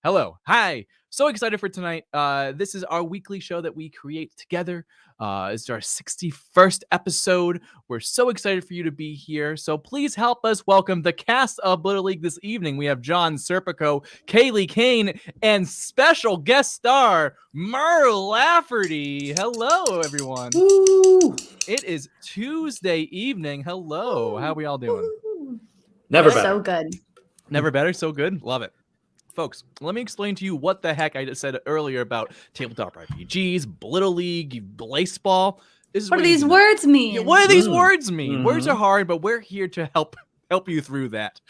Hello. Hi. So excited for tonight. This is our weekly show that we create together. It's our 61st episode. We're so excited for you to be here. So please help us welcome the cast of Blittle League this evening. We have John, Serpico, Kayleigh, Kane, and special guest star, Mur Lafferty. Hello, everyone. Woo! It is Tuesday evening. Hello. How are we all doing? Never better. So good. Never better. So good. Love it. Folks, let me explain to you what the heck I just said earlier about tabletop RPGs, Blittle League, Blaseball. What do these words mean? Yeah, what do these words mean? Words are hard, but we're here to help you through that.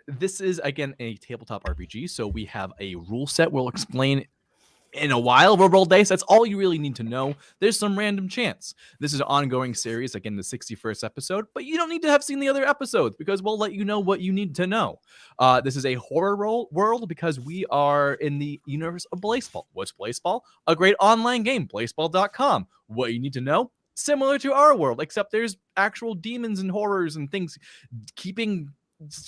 This is, again, a tabletop RPG, so we have a rule set we'll explain in a while. We'll roll dice. That's all you really need to know. There's some random chance. This is an ongoing series, again, the 61st episode, but you don't need to have seen the other episodes because we'll let you know what you need to know. This is a horror world because we are in the universe of Blaseball. What's Blaseball? A great online game, blaseball.com. What you need to know? Similar to our world, except there's actual demons and horrors and things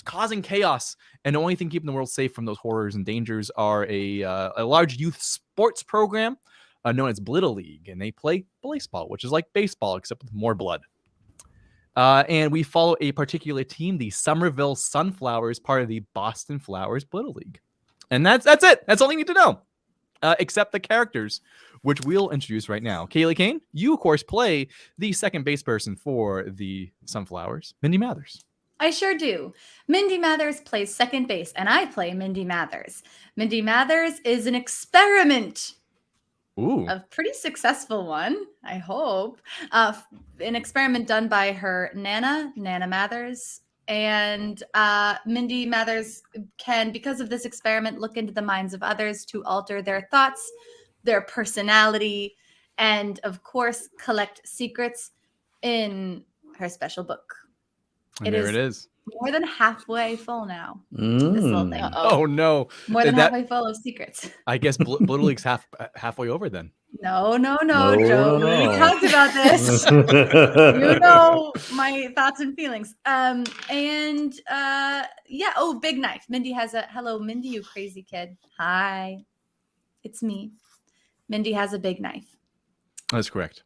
causing chaos, and the only thing keeping the world safe from those horrors and dangers are a large youth sports program known as Blittle League, and they play Blaseball, which is like baseball except with more blood. And we follow a particular team, the Somerville Sunflowers, part of the Boston Flowers Blittle League, and that's it. That's all you need to know, except the characters, which we'll introduce right now. Kayleigh, Kane, you of course play the second base person for the Sunflowers, Mindy Mathers. I sure do. Mindy Mathers plays second base, and I play Mindy Mathers. Mindy Mathers is an experiment. Ooh. A pretty successful one, I hope. An experiment done by her Nana Mathers. And Mindy Mathers can, because of this experiment, look into the minds of others to alter their thoughts, their personality, and, of course, collect secrets in her special book. And there it is. More than halfway full now. This little thing. Oh no! More than halfway full of secrets. I guess Blittle League's halfway over then. No, Joe. We talked about this. You know my thoughts and feelings. Oh, big knife. Mindy has hello, Mindy, you crazy kid. Hi, it's me. Mindy has a big knife. That's correct.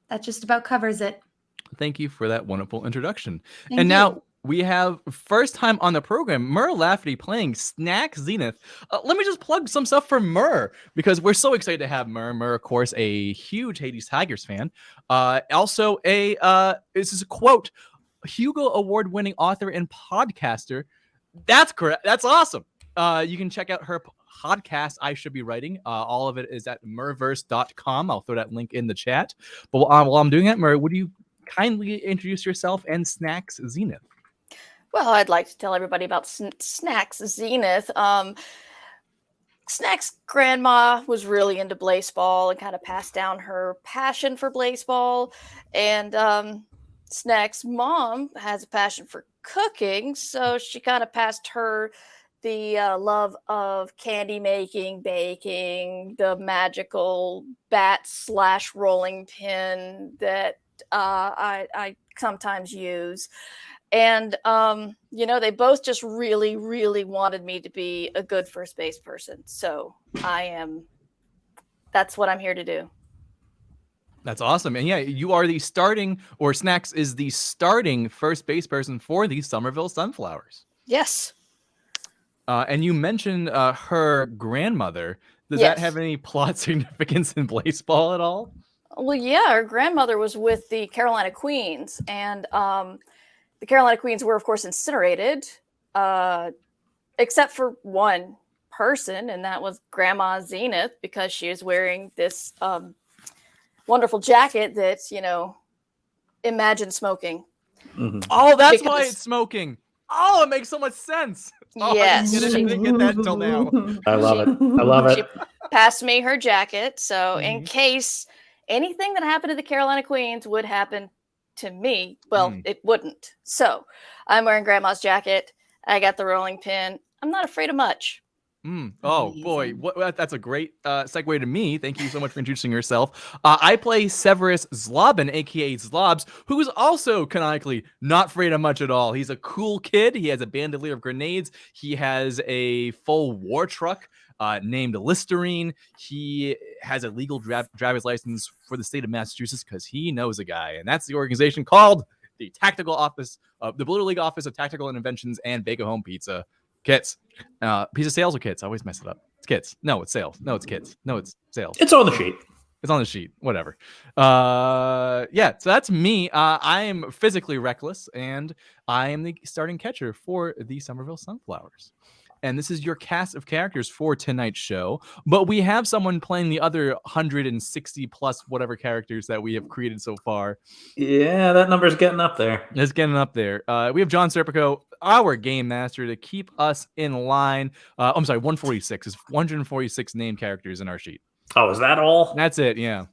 That just about covers it. Thank you for that wonderful introduction. Thank you. Now we have first time on the program, Mur Lafferty playing Snax Zenith. Let me just plug some stuff for Mur because we're so excited to have Mur. Mur, of course, a huge Hades Tigers fan. Also this is a quote, Hugo Award-winning author and podcaster. That's correct. That's awesome. You can check out her podcast, I Should Be Writing. All of it is at murverse.com. I'll throw that link in the chat. But while I'm doing that, Mur, would you kindly introduce yourself and Snax Zenith? Well, I'd like to tell everybody about Snax Zenith. Snax' grandma was really into Blaseball and kind of passed down her passion for Blaseball. And Snax' mom has a passion for cooking, so she kind of passed her the love of candy making, baking, the magical bat/rolling pin that I sometimes use. And, they both just really, really wanted me to be a good first base person. So that's what I'm here to do. That's awesome. And yeah, you are Snax is the starting first base person for the Somerville Sunflowers. Yes. And you mentioned her grandmother. Does that have any plot significance in Blaseball at all? Well, yeah, her grandmother was with the Carolina Queens, and the Carolina Queens were, of course, incinerated, except for one person, and that was Grandma Zenith, because she was wearing this wonderful jacket that, imagine smoking. Mm-hmm. Oh, that's why it's smoking. Oh, it makes so much sense. Oh, yes. I didn't get that until now. I love it. She passed me her jacket, so in case anything that happened to the Carolina Queens would happen to me, it wouldn't. So I'm wearing Grandma's jacket. I got the rolling pin. I'm not afraid of much. Oh boy, that's a great segue to me. Thank you so much for introducing yourself. I play Severus Zlobin, aka Zlobs, who is also canonically not afraid of much at all. He's a cool kid. He has a bandolier of grenades. He has a full war truck named Listerine. He has a legal driver's license for the state of Massachusetts because he knows a guy, and that's the organization called the Tactical Office, the Blittle League Office of Tactical Inventions and Bake a Home Pizza. Kits. Pizza sales or kits? I always mess it up. It's kits. No, it's sales. No, it's kits. No, it's sales. It's on the sheet. It's on the sheet. Whatever. Yeah, so that's me. I am physically reckless, and I am the starting catcher for the Somerville Sunflowers. And this is your cast of characters for tonight's show. But we have someone playing the other 160 plus whatever characters that we have created so far. Yeah, that number's getting up there. It's getting up there. We have John Serpico, our game master, to keep us in line. I'm sorry, 146. There's 146 named characters in our sheet. Oh, is that all? That's it, yeah.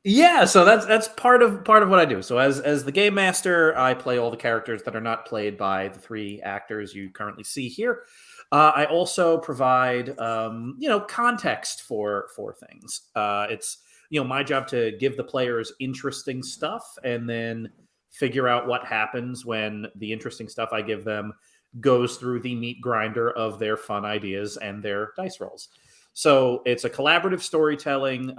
Yeah, so that's part of what I do. So as the game master, I play all the characters that are not played by the 3 actors you currently see here. I also provide context for things. It's my job to give the players interesting stuff and then figure out what happens when the interesting stuff I give them goes through the meat grinder of their fun ideas and their dice rolls. So it's a collaborative storytelling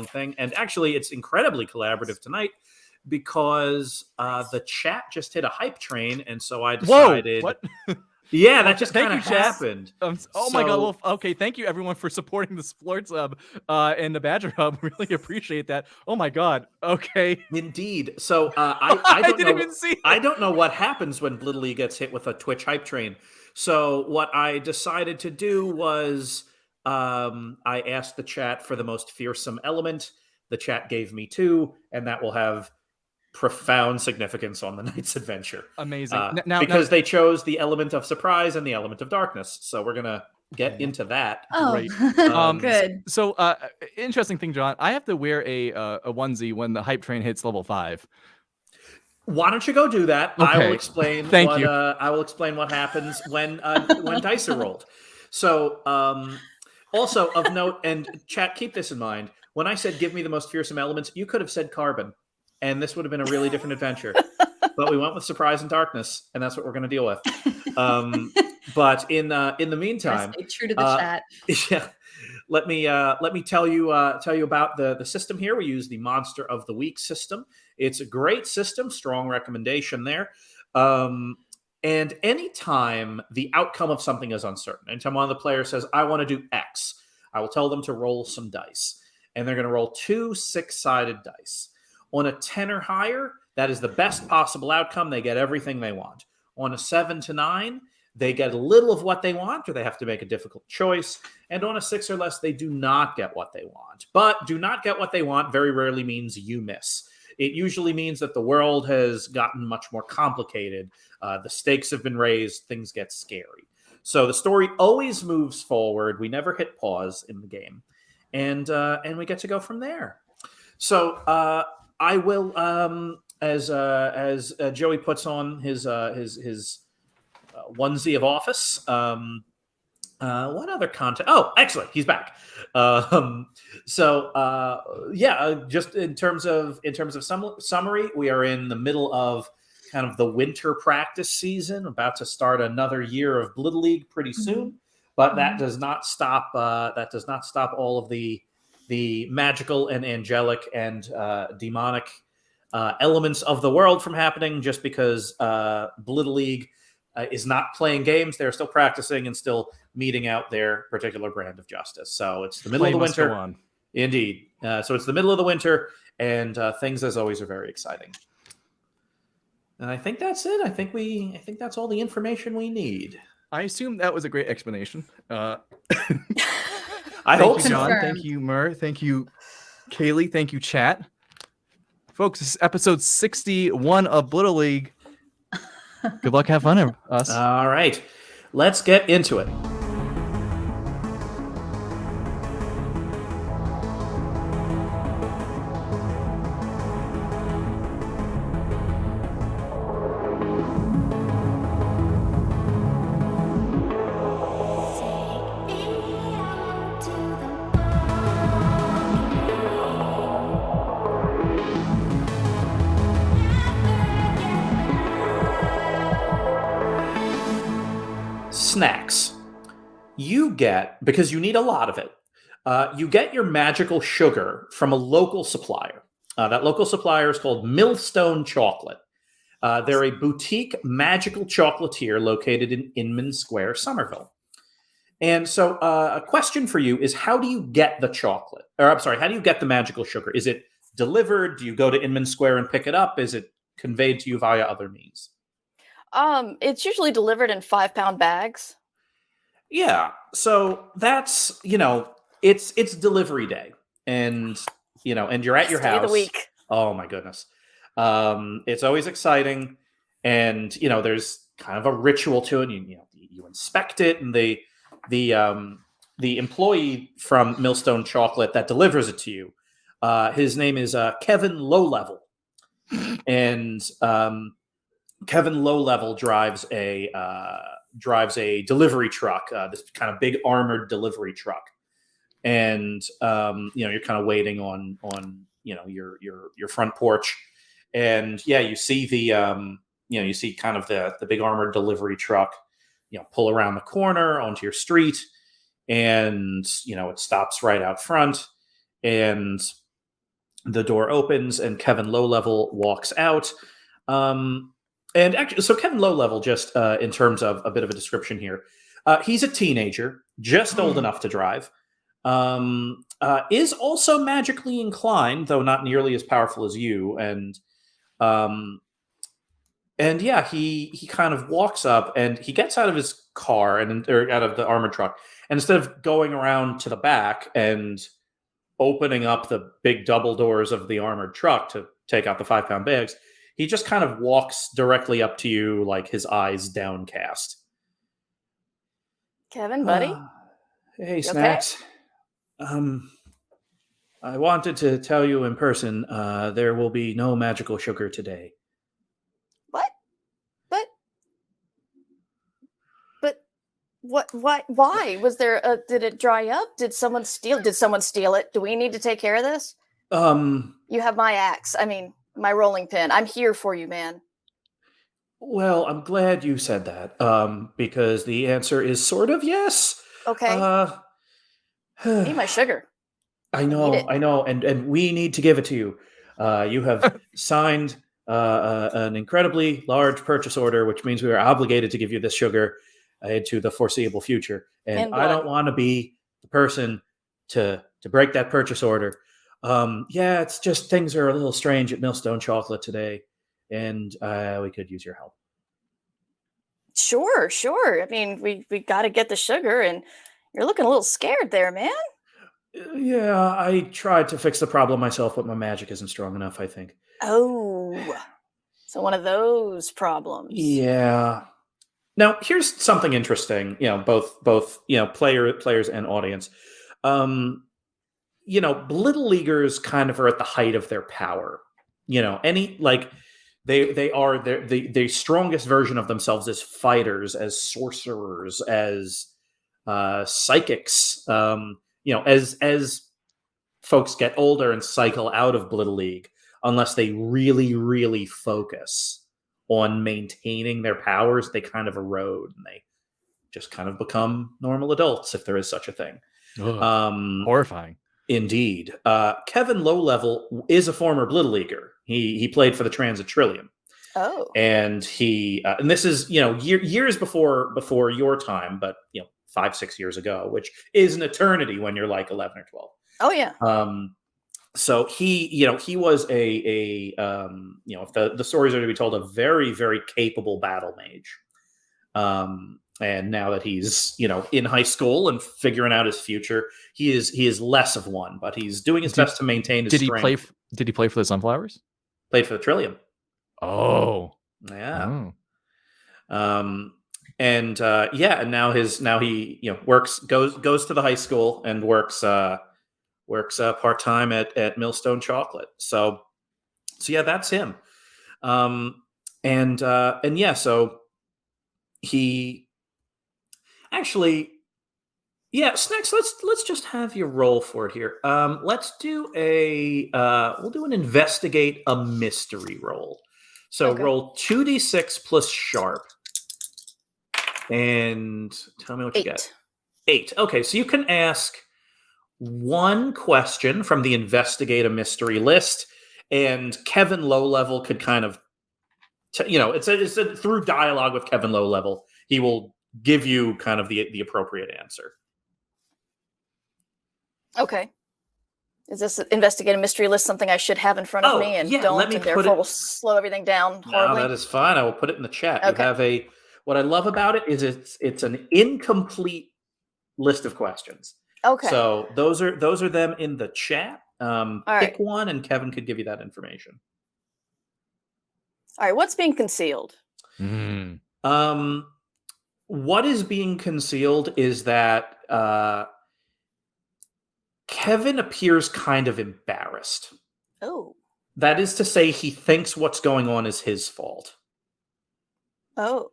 thing. And actually, it's incredibly collaborative tonight because the chat just hit a hype train. And so I decided... Whoa, what? Yeah, that just kind of happened. My God. Well, okay, thank you, everyone, for supporting the Splort Sub and the Badger Hub. Really appreciate that. Oh, my God. Okay. Indeed. So I didn't even see that. I don't know what happens when Blittle League gets hit with a Twitch hype train. So what I decided to do was... I asked the chat for the most fearsome element. The chat gave me 2, and that will have profound significance on the night's adventure. Amazing. Because they chose the element of surprise and the element of darkness. So we're going to get into that. Oh, Great. Good. So, interesting thing, John. I have to wear a onesie when the hype train hits level 5. Why don't you go do that? Okay. I will explain. Thank you. I will explain what happens when dice are rolled. So, also of note, and chat, keep this in mind. When I said give me the most fearsome elements, you could have said carbon, and this would have been a really different adventure. But we went with surprise and darkness, and that's what we're going to deal with. But in the meantime, stay true to the chat. Yeah, let me tell you about the system here. We use the Monster of the Week system. It's a great system. Strong recommendation there. And anytime the outcome of something is uncertain, anytime one of the players says, I want to do X, I will tell them to roll some dice. And they're going to roll 2 6-sided dice. On a 10 or higher, that is the best possible outcome. They get everything they want. On a 7 to 9, they get a little of what they want, or they have to make a difficult choice. And on a 6 or less, they do not get what they want. But do not get what they want very rarely means you miss. It usually means that the world has gotten much more complicated. The stakes have been raised. Things get scary. So the story always moves forward. We never hit pause in the game. And we get to go from there. So I will, as Joey puts on his onesie of office, what other content? Oh, excellent. He's back. Just in terms of summary, we are in the middle of kind of the winter practice season, about to start another year of Blittle League pretty soon, but that does not stop all of the magical and angelic and demonic elements of the world from happening, just because Blittle League is not playing games. They're still practicing and still meting out their particular brand of justice. So it's the middle of the winter. Indeed. So it's the middle of the winter, and things, as always, are very exciting. And I think that's it. I think that's all the information we need. I assume that was a great explanation. I Thank hope you, so. John. Thank you, Mur. Thank you, Kayleigh. Thank you, chat. Folks, this is episode 61 of Blittle League. Good luck. Have fun, us. All right. Let's get into it. Snax. You get, because you need a lot of it, you get your magical sugar from a local supplier. That local supplier is called Millstone Chocolate. They're a boutique magical chocolatier located in Inman Square, Somerville. And so a question for you is, how do you get the chocolate? Or I'm sorry, how do you get the magical sugar? Is it delivered? Do you go to Inman Square and pick it up? Is it conveyed to you via other means? It's usually delivered in 5-pound bags. Yeah. So that's, it's delivery day. And, and you're at your Day house. of the week. Oh my goodness. It's always exciting. And, there's kind of a ritual to it. You inspect it, and the employee from Millstone Chocolate that delivers it to you, his name is Kevin Lowlevel. And Kevin Lowlevel drives a delivery truck, this kind of big armored delivery truck. And you're kind of waiting on your front porch, and you see you see kind of the big armored delivery truck pull around the corner onto your street, and it stops right out front, and the door opens and Kevin Lowlevel walks out. And actually, so Kevin Lowlevel, just in terms of a bit of a description here, he's a teenager, just old enough to drive, is also magically inclined, though not nearly as powerful as you. And he kind of walks up, and he gets out of his car or out of the armored truck, and instead of going around to the back and opening up the big double doors of the armored truck to take out the 5-pound bags, he just kind of walks directly up to you, like his eyes downcast. Kevin, buddy? Hey, You Snax. I wanted to tell you in person, there will be no magical sugar today. What? What? Why? Was there did it dry up? Did someone steal it? Do we need to take care of this? You have my axe. I mean, my rolling pin. I'm here for you, man. Well, I'm glad you said that, because the answer is sort of yes. Okay. I need my sugar. I know, and we need to give it to you. You have signed an incredibly large purchase order, which means we are obligated to give you this sugar into the foreseeable future. And I don't want to be the person to break that purchase order. It's just things are a little strange at Millstone Chocolate today, and we could use your help. Sure. I mean, we got to get the sugar, and you're looking a little scared there, man. Yeah, I tried to fix the problem myself, but my magic isn't strong enough, I think. Oh, so one of those problems. Yeah. Now, here's something interesting, both players and audience. Little leaguers kind of are at the height of their power. They are the strongest version of themselves as fighters, as sorcerers, as psychics. As folks get older and cycle out of Blittle League, unless they really, really focus on maintaining their powers, they kind of erode, and they just kind of become normal adults, if there is such a thing. Horrifying. Indeed. Kevin Lowlevel is a former Blittle Leaguer. He played for the Transit Trillium. Oh. And he and this is years before your time, but 5-6 years ago, which is an eternity when you're like 11 or 12. Oh yeah. So he was if the stories are to be told, a very, very capable battle mage. And now that he's in high school and figuring out his future, he is less of one, but he's doing his best to maintain his strength. Did he play for the Sunflowers? Played for the Trillium. Oh. Yeah. And now he goes to the high school and works part-time at Millstone Chocolate. So yeah, that's him. So he actually, Snax, let's just have you roll for it here. Let's do we'll do an investigate a mystery roll. So okay. Roll 2d6 plus sharp. And tell me what you 8. get. 8. Okay, so you can ask one question from the investigate a mystery list, and Kevin Low Level could kind of, it's through dialogue with Kevin Low Level, he will give you kind of the appropriate answer. Okay. Is this investigate a mystery list something I should have in front of me and don't, and therefore will slow everything down horribly? No, that is fine. I will put it in the chat. Okay. You have what I love about it is it's an incomplete list of questions. Okay. So those are them in the chat. Pick right. one, and Kevin could give you that information. All right. What's being concealed? What is being concealed is that Kevin appears kind of embarrassed. Oh. That is to say, he thinks what's going on is his fault. Oh.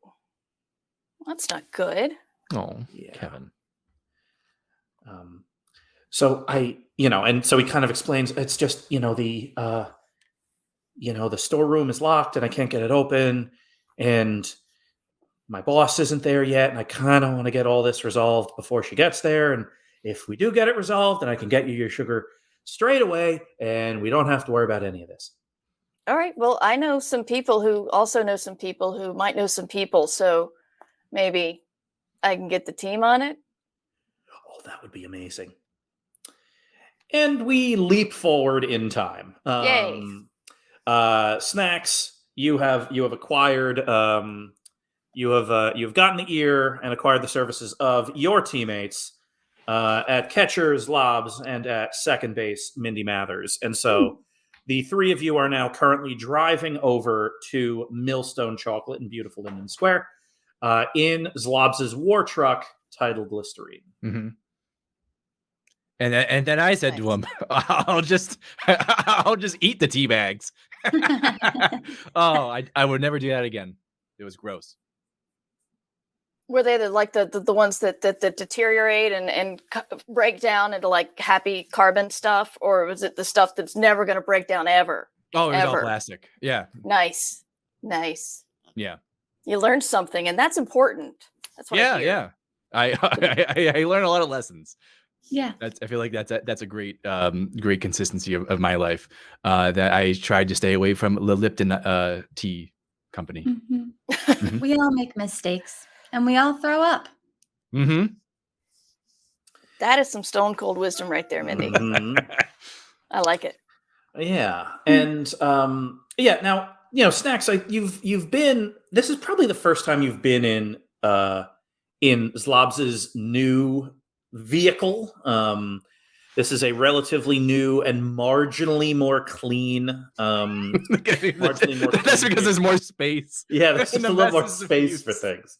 That's not good. Oh, Yeah. Kevin. So and so he kind of explains, it's just, the storeroom is locked and I can't get it open, and my boss isn't there yet, and I kind of want to get all this resolved before she gets there. And if we do get it resolved, then I can get you your sugar straight away, and we don't have to worry about any of this. All right. Well, I know some people who also know some people who might know some people, so maybe I can get the team on it. Oh, that would be amazing. And we leap forward in time. Yay. Snax, you have acquired, you have gotten the ear and acquired the services of your teammates at catcher Zlobs and at second base Mindy Mathers. And so the three of you are now currently driving over to Millstone Chocolate in beautiful Linden Square in Zlobs' war truck titled Listerine. Mm-hmm. And then I said to him, I'll just eat the tea bags. I would never do that again. It was gross. Were they the ones that deteriorate and break down into like happy carbon stuff, or was it the stuff that's never going to break down ever? Oh, it was all plastic. Yeah. Nice. Yeah. You learned something, and that's important. That's what I hear. Yeah. I learned a lot of lessons. Yeah. I feel like that's a great consistency of my life. That I tried to stay away from the Lipton tea company. Mm-hmm. Mm-hmm. We all make mistakes, and we all throw up. Mm-hmm. That is some stone cold wisdom right there, Mindy. Mm-hmm. I like it. Yeah, and now Snax, you've been. This is probably the first time you've been in Zlobs' new vehicle. This is a relatively new and marginally more clean. That's because there's more space. Yeah, there's just a little more space for things.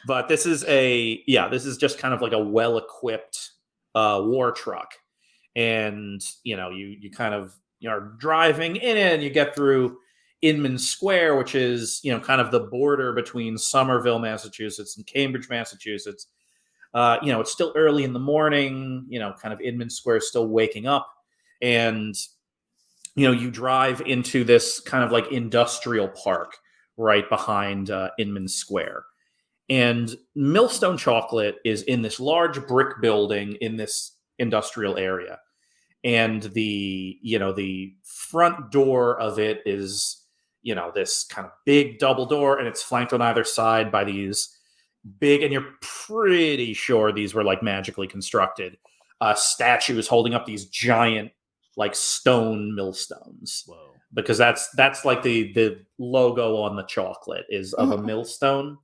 But this is just kind of like a well-equipped war truck, and you kind of are driving in it, and you get through Inman Square, which is kind of the border between Somerville, Massachusetts, and Cambridge, Massachusetts. It's still early in the morning, kind of Inman Square is still waking up, and you drive into this kind of like industrial park right behind Inman Square. And Millstone Chocolate is in this large brick building in this industrial area. And the front door of it is, this kind of big double door, and it's flanked on either side by these big, and you're pretty sure these were like magically constructed statues holding up these giant like stone millstones. Whoa. Because that's like the logo on the chocolate is of a millstone.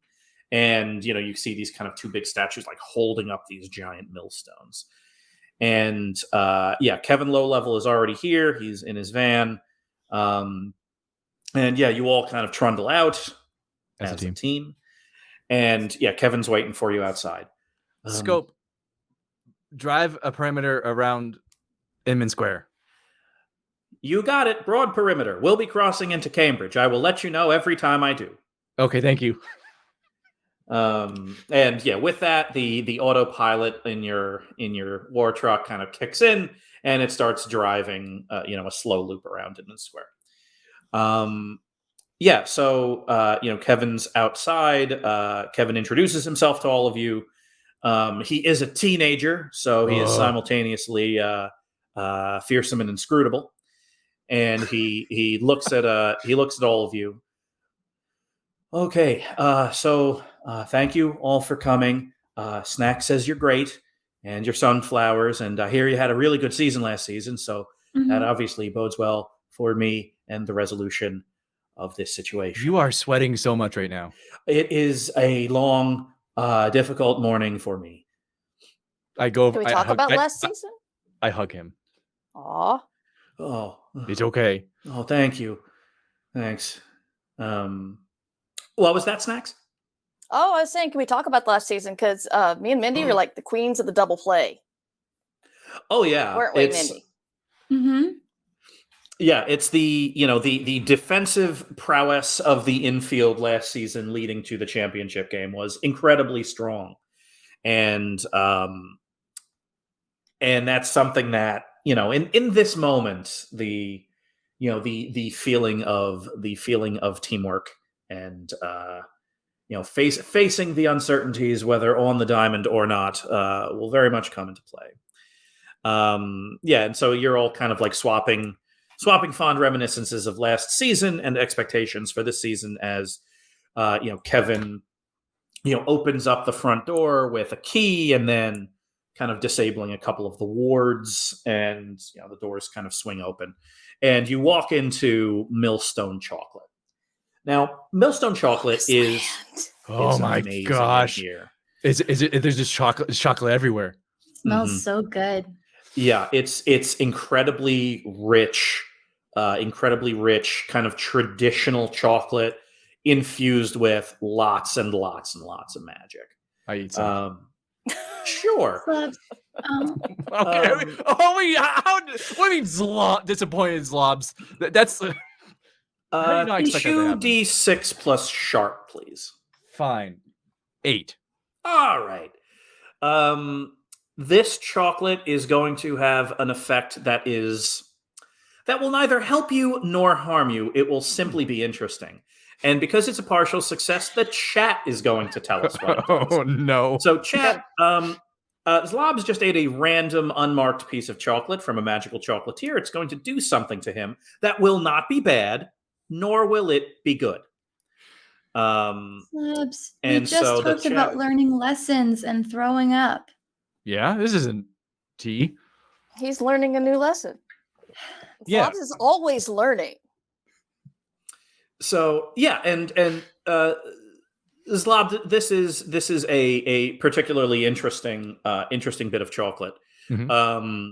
And, you see these kind of two big statues like holding up these giant millstones. And, Kevin Low Level is already here. He's in his van. And, you all kind of trundle out as a team. And, Kevin's waiting for you outside. Scope. Drive a perimeter around Inman Square. You got it. Broad perimeter. We'll be crossing into Cambridge. I will let you know every time I do. Okay, thank you. With that, the autopilot in your war truck kind of kicks in, and it starts driving, a slow loop around Inman Square. yeah, so Kevin's outside. Kevin introduces himself to all of you. He is a teenager, so he is simultaneously fearsome and inscrutable. And he looks at all of you. Okay, so thank you all for coming. Snax says you're great, and you're sunflowers, and I hear you had a really good season last season, so that obviously bodes well for me and the resolution of this situation. You are sweating so much right now. It is a long, difficult morning for me. Can we talk about last season? I hug him. Aw. Oh, It's okay. oh, thank you. Thanks. What was that, Snax? Oh, I was saying, can we talk about last season? Because me and Mindy were like the queens of the double play. Oh yeah, Weren't we, Mindy? Mm-hmm. Yeah, it's the defensive prowess of the infield last season leading to the championship game was incredibly strong. And that's something that, in this moment, the feeling of teamwork and facing the uncertainties, whether on the diamond or not, will very much come into play. And so you're all kind of like swapping fond reminiscences of last season and expectations for this season as Kevin opens up the front door with a key and then kind of disabling a couple of the wards, and the doors kind of swing open and you walk into Millstone Chocolate. Now, Millstone Chocolate is oh my gosh, here. Is it there's just chocolate everywhere. Smells so good. Yeah, it's incredibly rich, kind of traditional chocolate infused with lots and lots and lots of magic. I eat some. Sure. Zlobs. Okay. What do you mean disappointed Zlobs? That's how do you not expect that to happen? 2d6 plus sharp, please. Fine. 8. All right. This chocolate is going to have an effect that will neither help you nor harm you. It will simply be interesting. And because it's a partial success, the chat is going to tell us what it does. Oh, no. So chat, Zlobs just ate a random unmarked piece of chocolate from a magical chocolatier. It's going to do something to him that will not be bad, nor will it be good. Zlobs, we and just so the talked about learning lessons and throwing up. Yeah, this isn't tea. He's learning a new lesson. Yeah. Zlobs is always learning. So yeah, and Zlob, this is a particularly interesting bit of chocolate. Mm-hmm.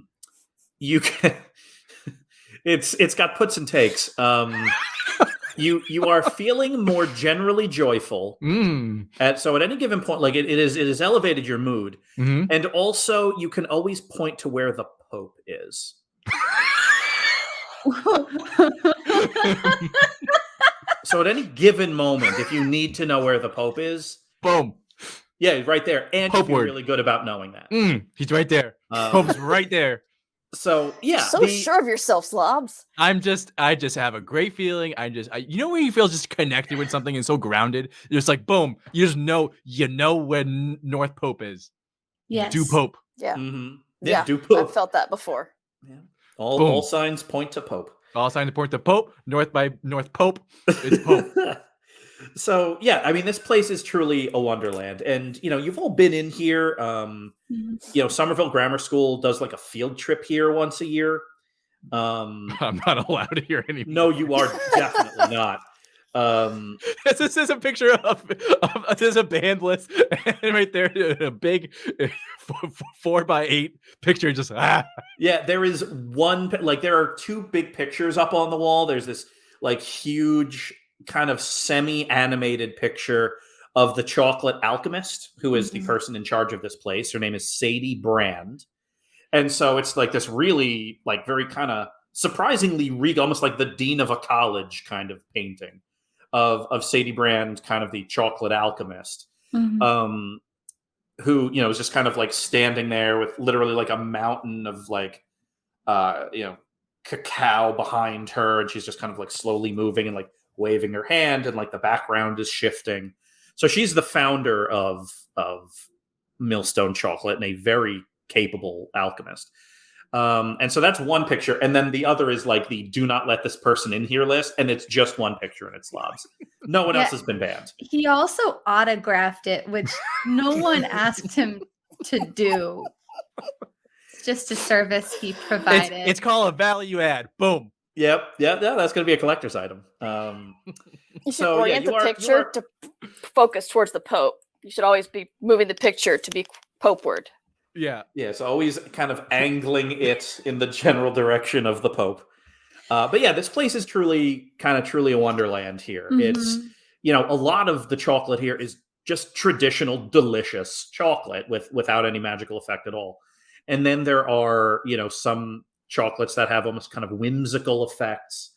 You can it's got puts and takes. You are feeling more generally joyful. So at any given point, like it is elevated your mood, and also you can always point to where the Pope is. So at any given moment, if you need to know where the Pope is, boom. Yeah, right there. And Pope you feel word. really good about knowing that. He's right there. Pope's right there. So yeah. So sure of yourself, Zlobs. I just have a great feeling. You know when you feel just connected with something and so grounded? You're just like, boom. You just know, where North Pope is. Yes. Do Pope. Yeah. Mm-hmm. Yeah. Do Pope. I've felt that before. Yeah. All signs point to Pope. All signs point to Pope. North by North Pope. It's Pope. So yeah, I mean, this place is truly a wonderland, and you've all been in here. Somerville Grammar School does like a field trip here once a year. I'm not allowed here anymore. No, you are definitely not. This is a picture of there's a band list, and right there, a big 4x8 picture. Just Yeah, there is there are two big pictures up on the wall. There's this like huge kind of semi-animated picture of the chocolate alchemist, who is the person in charge of this place. Her name is Sadie Brand. And so it's like this really like very kind of surprisingly regal, almost like the dean of a college kind of painting of Sadie Brand, kind of the chocolate alchemist, who, is just kind of like standing there with literally like a mountain of like, cacao behind her. And she's just kind of like slowly moving and like waving her hand, and like the background is shifting. So she's the founder of Millstone Chocolate and a very capable alchemist. And so that's one picture. And then the other is like the do not let this person in here list. And it's just one picture and it's Zlobs. No one else has been banned. He also autographed it, which no one asked him to do. It's just a service he provided. It's called a value add. Boom. Yep. Yeah, that's going to be a collector's item. You should orient the picture to focus towards the Pope. You should always be moving the picture to be Popeward. Yeah. Yeah, so always kind of angling it in the general direction of the Pope. But yeah, this place is truly a wonderland here. Mm-hmm. It's, a lot of the chocolate here is just traditional, delicious chocolate without any magical effect at all. And then there are, some chocolates that have almost kind of whimsical effects.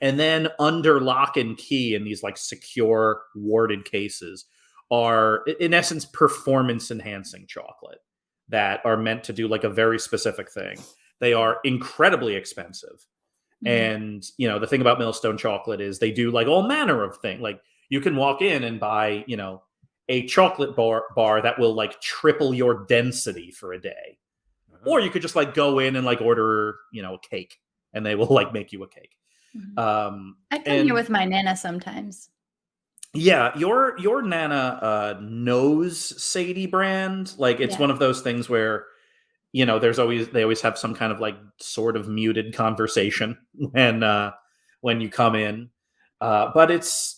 And then under lock and key in these like secure warded cases are, in essence, performance enhancing chocolate that are meant to do like a very specific thing. They are incredibly expensive. And, the thing about Millstone Chocolate is they do like all manner of things. Like you can walk in and buy, a chocolate bar that will like triple your density for a day. Or you could just like go in and like order, a cake and they will like make you a cake. I come here with my Nana sometimes. Yeah, your Nana knows Sadie brand. Like it's one of those things where, they always have some kind of like sort of muted conversation when you come in. But it's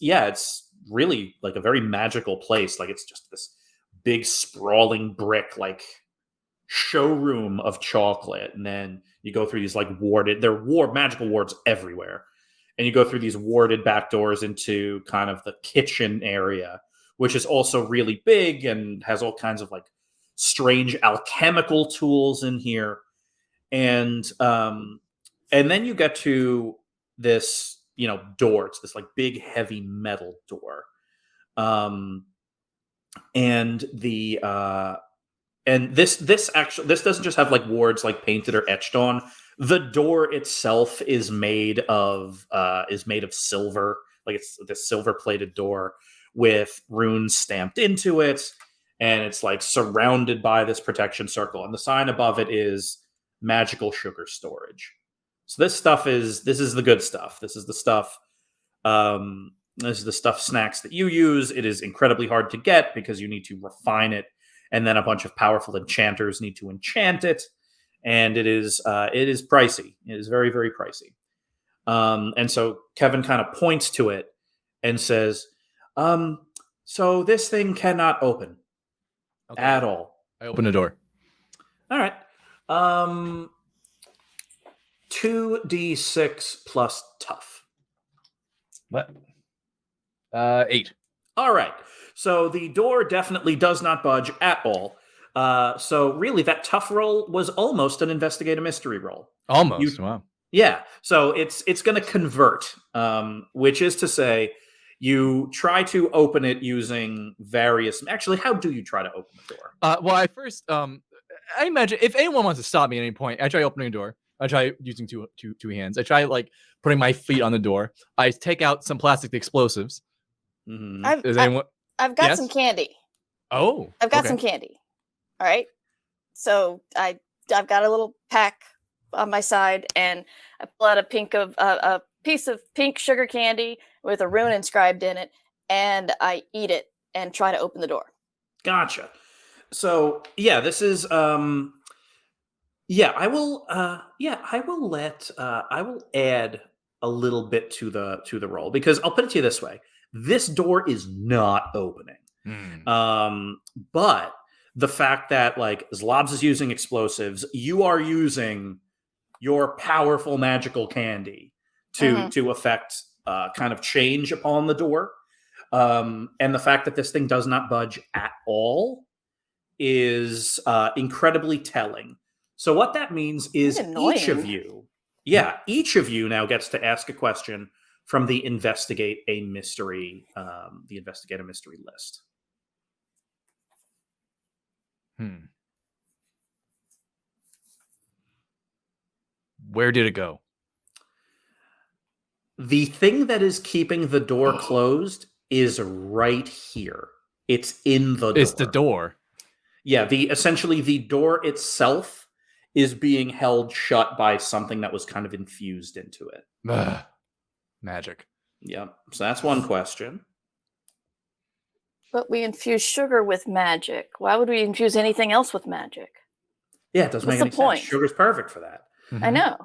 really like a very magical place. Like it's just this big sprawling brick like showroom of chocolate, and then you go through these like magical wards everywhere. And you go through these warded back doors into kind of the kitchen area, which is also really big and has all kinds of like strange alchemical tools in here. And then you get to this, door. It's this like big, heavy metal door. And this doesn't just have like wards like painted or etched on. The door itself is made of silver. Like it's this silver plated door with runes stamped into it, and it's like surrounded by this protection circle. And the sign above it is magical sugar storage. So this is the good stuff. This is the stuff. This is the stuff snacks that you use. It is incredibly hard to get because you need to refine it, and then a bunch of powerful enchanters need to enchant it. And it is pricey. It is very, very pricey. And so Kevin kind of points to it and says, so this thing cannot open at all. I open the door. All right. 2d6 plus tough. What? 8. All right. So the door definitely does not budge at all. So really, that tough roll was almost an investigate a mystery roll. Almost. Wow. Yeah. So it's going to convert, which is to say, you try to open it using various. Actually, how do you try to open the door? Well, I first, I imagine if anyone wants to stop me at any point, I try opening a door. I try using two hands. I try like putting my feet on the door. I take out some plastic explosives. Mm-hmm. I've got some candy. Oh, I've got some candy. All right. So I've got a little pack on my side, and I pull out a piece of pink sugar candy with a rune inscribed in it, and I eat it and try to open the door. Gotcha. So yeah, this is I will add a little bit to the roll, because I'll put it to you this way. This door is not opening. But the fact that like Zlobs is using explosives, you are using your powerful magical candy to affect kind of change upon the door. And the fact that this thing does not budge at all is incredibly telling. So what that means is each of you now gets to ask a question from the investigate a mystery list. Where did it go? The thing that is keeping the door closed is right here. It's in the door. It's the door. Yeah, essentially the door itself is being held shut by something that was kind of infused into it. Ugh. Magic. Yeah, so that's one question. But we infuse sugar with magic. Why would we infuse anything else with magic? Yeah, it doesn't What's make the any point? sense. Sugar's perfect for that. I know.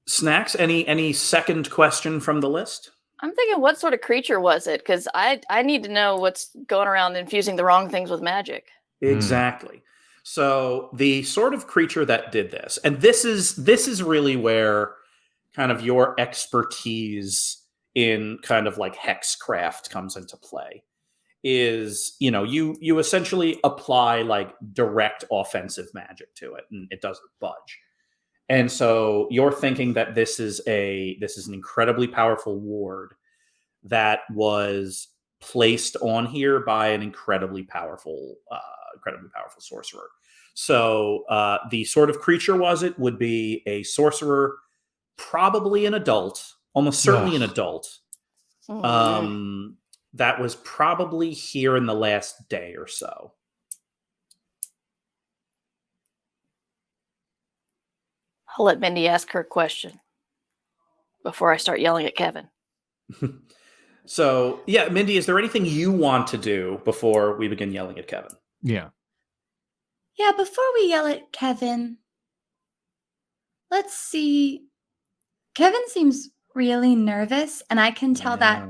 Snax, any second question from the list? I'm thinking, what sort of creature was it? Because I need to know what's going around infusing the wrong things with magic. Exactly. So the sort of creature that did this, and this is really where kind of your expertise in kind of like hexcraft comes into play, is, you essentially apply like direct offensive magic to it and it doesn't budge. And so you're thinking that this is an incredibly powerful ward that was placed on here by an incredibly powerful sorcerer. So the sort of creature would be a sorcerer, probably an adult, almost certainly an adult. That was probably here in the last day or so. I'll let Mindy ask her question before I start yelling at Kevin. So, yeah, Mindy, is there anything you want to do before we begin yelling at Kevin? Yeah. Yeah, before we yell at Kevin, let's see. Kevin seems really nervous, and I can tell that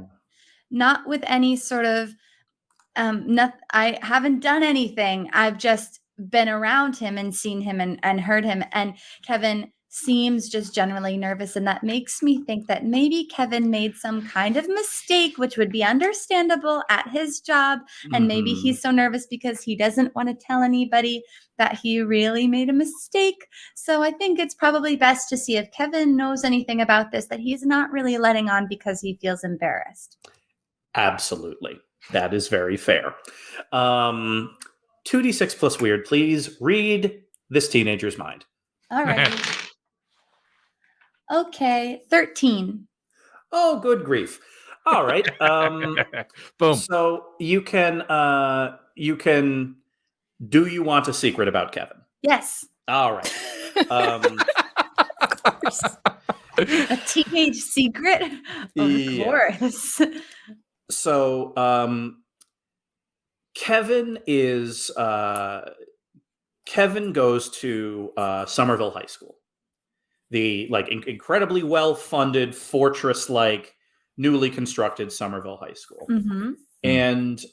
not with any sort of I haven't done anything. I've just been around him and seen him and heard him. And Kevin seems just generally nervous. And that makes me think that maybe Kevin made some kind of mistake, which would be understandable at his job. And maybe he's so nervous because he doesn't want to tell anybody that he really made a mistake. So I think it's probably best to see if Kevin knows anything about this that he's not really letting on because he feels embarrassed. Absolutely. That is very fair. 2d6 plus weird. Please read this teenager's mind. All right. Okay, 13. Oh, good grief. All right. Boom. So you can do you want a secret about Kevin? Yes. All right. Of course. A teenage secret? Of course. So Kevin goes to Somerville High School, the incredibly well-funded fortress-like newly constructed Somerville High School. And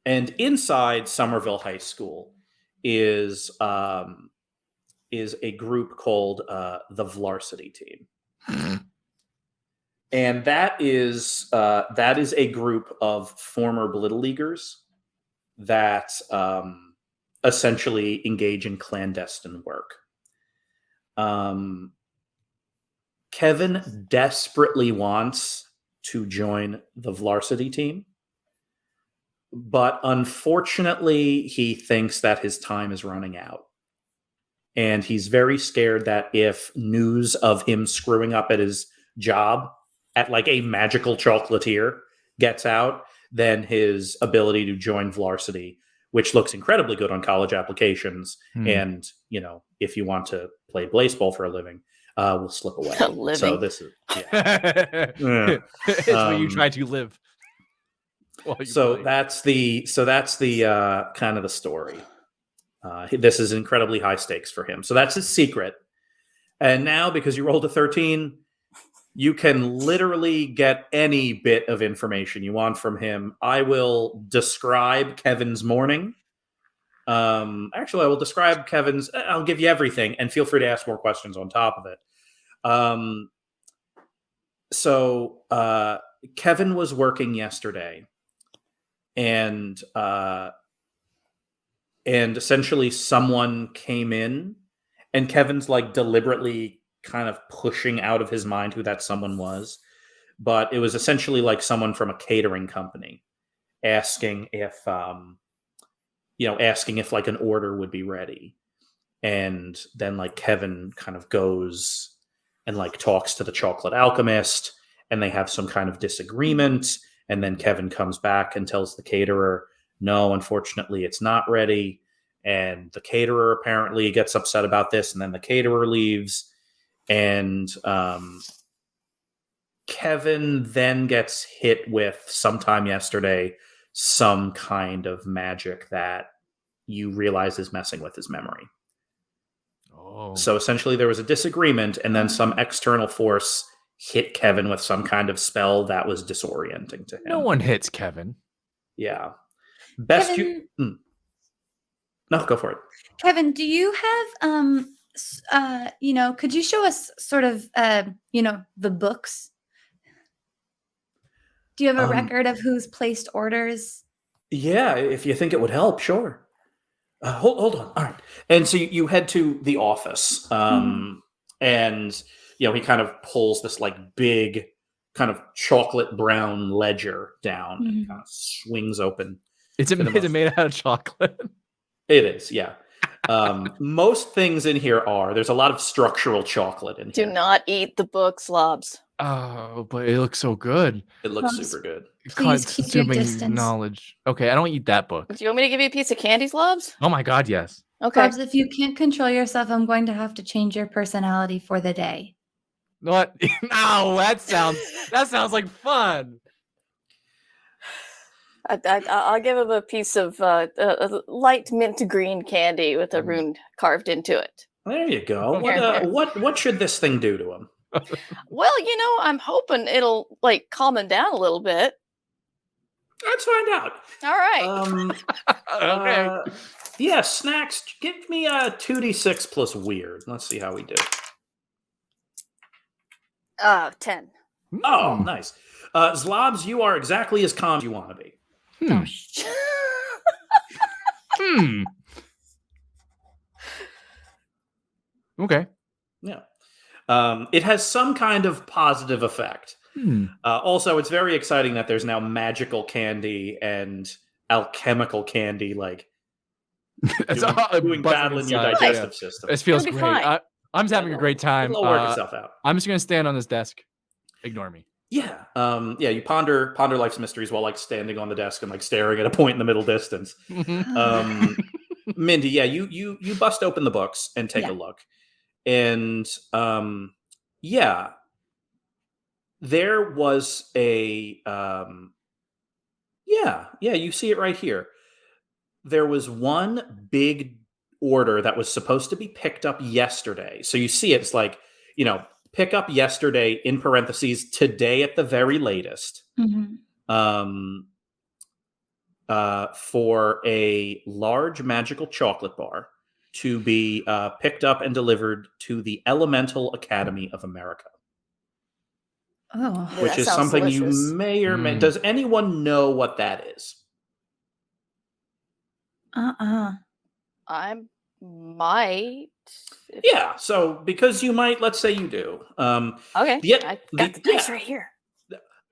inside Somerville High School is a group called the Varsity Team. And that is a group of former Blittle Leaguers that essentially engage in clandestine work. Kevin desperately wants to join the Varsity Team, but unfortunately, he thinks that his time is running out. And he's very scared that if news of him screwing up at his job at like a magical chocolatier gets out, then his ability to join Varsity, which looks incredibly good on college applications, and if you want to play baseball for a living, will slip away. So this is it's where you try to live. That's the kind of the story. This is incredibly high stakes for him. So that's his secret. And now, because you rolled a 13, you can literally get any bit of information you want from him. I will describe Kevin's morning. Actually, I will describe Kevin's. I'll give you everything, and feel free to ask more questions on top of it. So Kevin was working yesterday, and essentially someone came in, and Kevin's like deliberately kind of pushing out of his mind who that someone was, but it was essentially like someone from a catering company asking if like an order would be ready. And then like Kevin kind of goes and like talks to the chocolate alchemist, and they have some kind of disagreement. And then Kevin comes back and tells the caterer, no, unfortunately, it's not ready. And the caterer apparently gets upset about this, and then the caterer leaves. And Kevin then gets hit with sometime yesterday some kind of magic that you realize is messing with his memory. Oh. So essentially there was a disagreement, and then some external force hit Kevin with some kind of spell that was disorienting to him. No one hits Kevin. Yeah. Best Kevin, No, go for it. Kevin, do you have could you show us sort of the books? Do you have a record of who's placed orders? Yeah, if you think it would help, sure. Hold on. All right. And so you head to the office, and he kind of pulls this like big kind of chocolate brown ledger down and kind of swings open. Is it made out of chocolate? It is, yeah. Most things in here there's a lot of structural chocolate in here. Do not eat the book, Zlobs. Oh, but it looks so good. It looks super good. Please keep your distance. Knowledge. Okay, I don't eat that book. Do you want me to give you a piece of candy, Zlobs? Oh my god, yes. Okay. Bobs, if you can't control yourself, I'm going to have to change your personality for the day. What? No, that sounds like fun. I'll give him a piece of light mint green candy with a rune carved into it. There you go. Here. What should this thing do to him? Well, I'm hoping it'll like calm him down a little bit. Let's find out. All right. Okay. Yeah, Snax, give me a 2d6 plus weird. Let's see how we do. 10. Oh, nice. Zlobs, you are exactly as calm as you want to be. Oh, Okay. Yeah. It has some kind of positive effect. Also, it's very exciting that there's now magical candy and alchemical candy, like doing battle in your digestive system. This feels great. I'm just having a great time. It'll work itself out. I'm just going to stand on this desk. Ignore me. Yeah. You ponder life's mysteries while like standing on the desk and like staring at a point in the middle distance. Mindy, yeah, you bust open the books and take a look. And there was a you see it right here. There was one big order that was supposed to be picked up yesterday. So you see it's like, pick up yesterday in parentheses, today at the very latest. For a large magical chocolate bar to be picked up and delivered to the Elemental Academy of America. Oh, which is something delicious. You may or may. Does anyone know what that is? I might. Yeah, so because you might, let's say you do. Okay. I got the dice right here.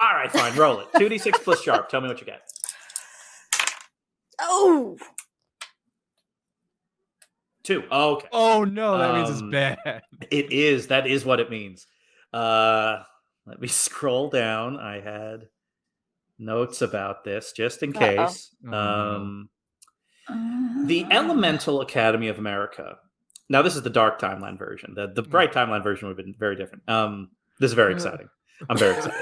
All right, fine. Roll it. 2d6 plus sharp. Tell me what you get. Oh. 2. Oh, okay. Oh no, that means it's bad. It is. That is what it means. Let me scroll down. I had notes about this just in case. The Elemental Academy of America. Now, this is the dark timeline version. The bright timeline version would have been very different. This is very exciting. I'm very excited.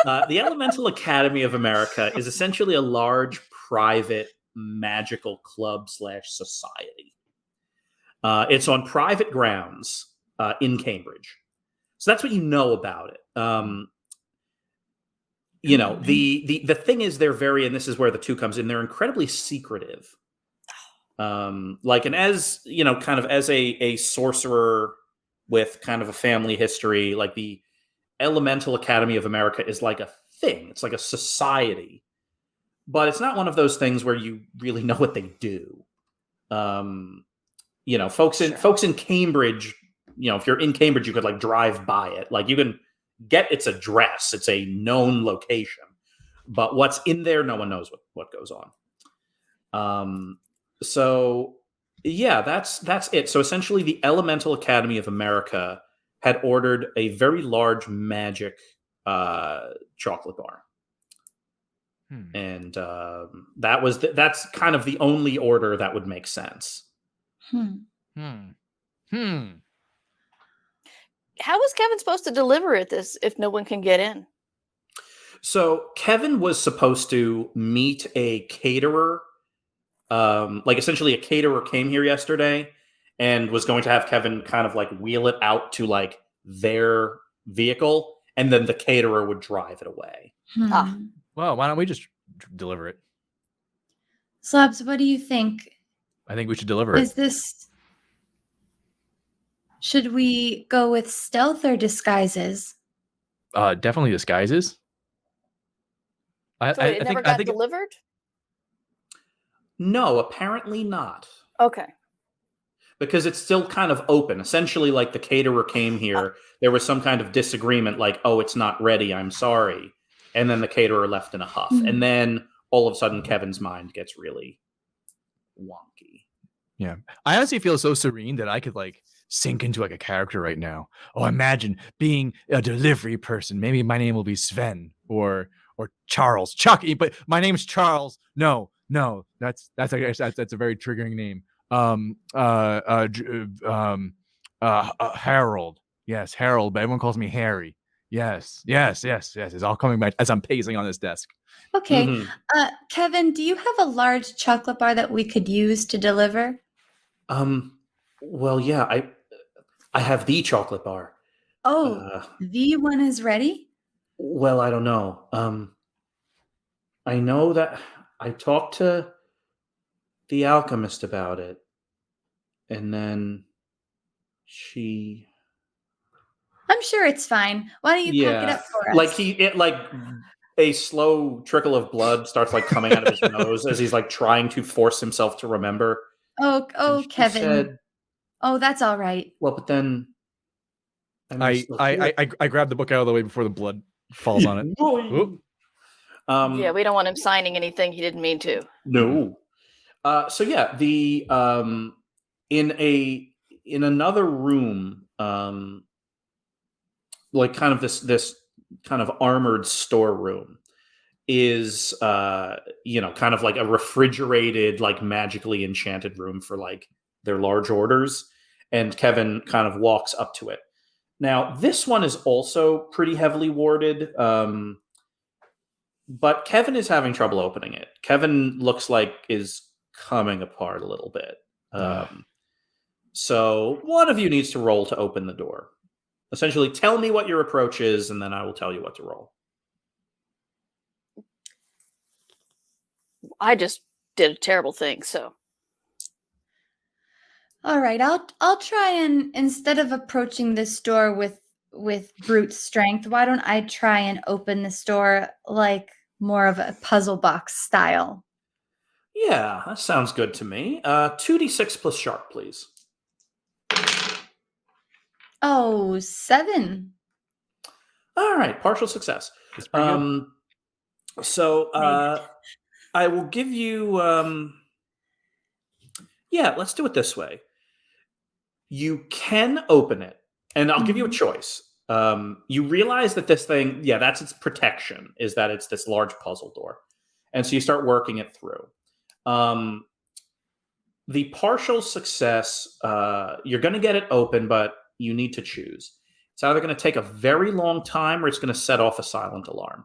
The Elemental Academy of America is essentially a large private magical club / society. It's on private grounds in Cambridge. So that's what you know about it. The thing is they're very, and this is where the 2 comes in, they're incredibly secretive. And as, kind of as a sorcerer with kind of a family history, like the Elemental Academy of America is like a thing. It's like a society. But it's not one of those things where you really know what they do. Folks in Cambridge, if you're in Cambridge, you could like drive by it. Like you can get its address. It's a known location. But what's in there, no one knows what goes on. So yeah, that's it. So essentially the Elemental Academy of America had ordered a very large magic chocolate bar. And that's kind of the only order that would make sense. How was Kevin supposed to deliver it if no one can get in? So Kevin was supposed to meet a caterer. Like essentially a caterer came here yesterday and was going to have Kevin kind of like wheel it out to like their vehicle, and then the caterer would drive it away. Well, why don't we just deliver it? Zlobs, what do you think? I think we should deliver it. Should we go with stealth or disguises? Definitely disguises. It never got delivered? No, apparently not. Okay. Because it's still kind of open. Essentially, like the caterer came here, there was some kind of disagreement, like, oh, it's not ready, I'm sorry. And then the caterer left in a huff. And then all of a sudden, Kevin's mind gets really wonky. Yeah. I honestly feel so serene that I could like sink into like a character right now. Oh, imagine being a delivery person. Maybe my name will be Sven or Charles. Chucky, but my name's Charles. No, that's a very triggering name. Harold. Yes, Harold, but everyone calls me Harry. Yes. It's all coming back as I'm pacing on this desk. Okay. Kevin, do you have a large chocolate bar that we could use to deliver? Well, yeah, I have the chocolate bar. Oh, the one is ready? Well, I don't know. I know that I talked to the alchemist about it, and then I'm sure it's fine. Why don't you pack it up for us? Like a slow trickle of blood starts like coming out of his nose as he's like trying to force himself to remember. Oh, Kevin. Said, oh, that's all right. Well, but then I grabbed the book out of the way before the blood falls on it. Yeah, we don't want him signing anything he didn't mean to. No. So yeah, the in another room, like kind of this kind of armored storeroom is kind of like a refrigerated, like magically enchanted room for like their large orders, and Kevin kind of walks up to it. Now, this one is also pretty heavily warded, but Kevin is having trouble opening it. Kevin looks like is coming apart a little bit. So one of you needs to roll to open the door. Essentially, tell me what your approach is, and then I will tell you what to roll. I just did a terrible thing, so. All right, I'll try and instead of approaching this door with brute strength, why don't I try and open this door like more of a puzzle box style? Yeah, that sounds good to me. 2d6 plus sharp, please. Oh, 7. All right, partial success. So I will give you. Yeah, let's do it this way. You can open it, and I'll give you a choice. You realize that this thing, that's its protection, is that it's this large puzzle door. And so you start working it through. The partial success, you're going to get it open, but you need to choose. It's either going to take a very long time or it's going to set off a silent alarm.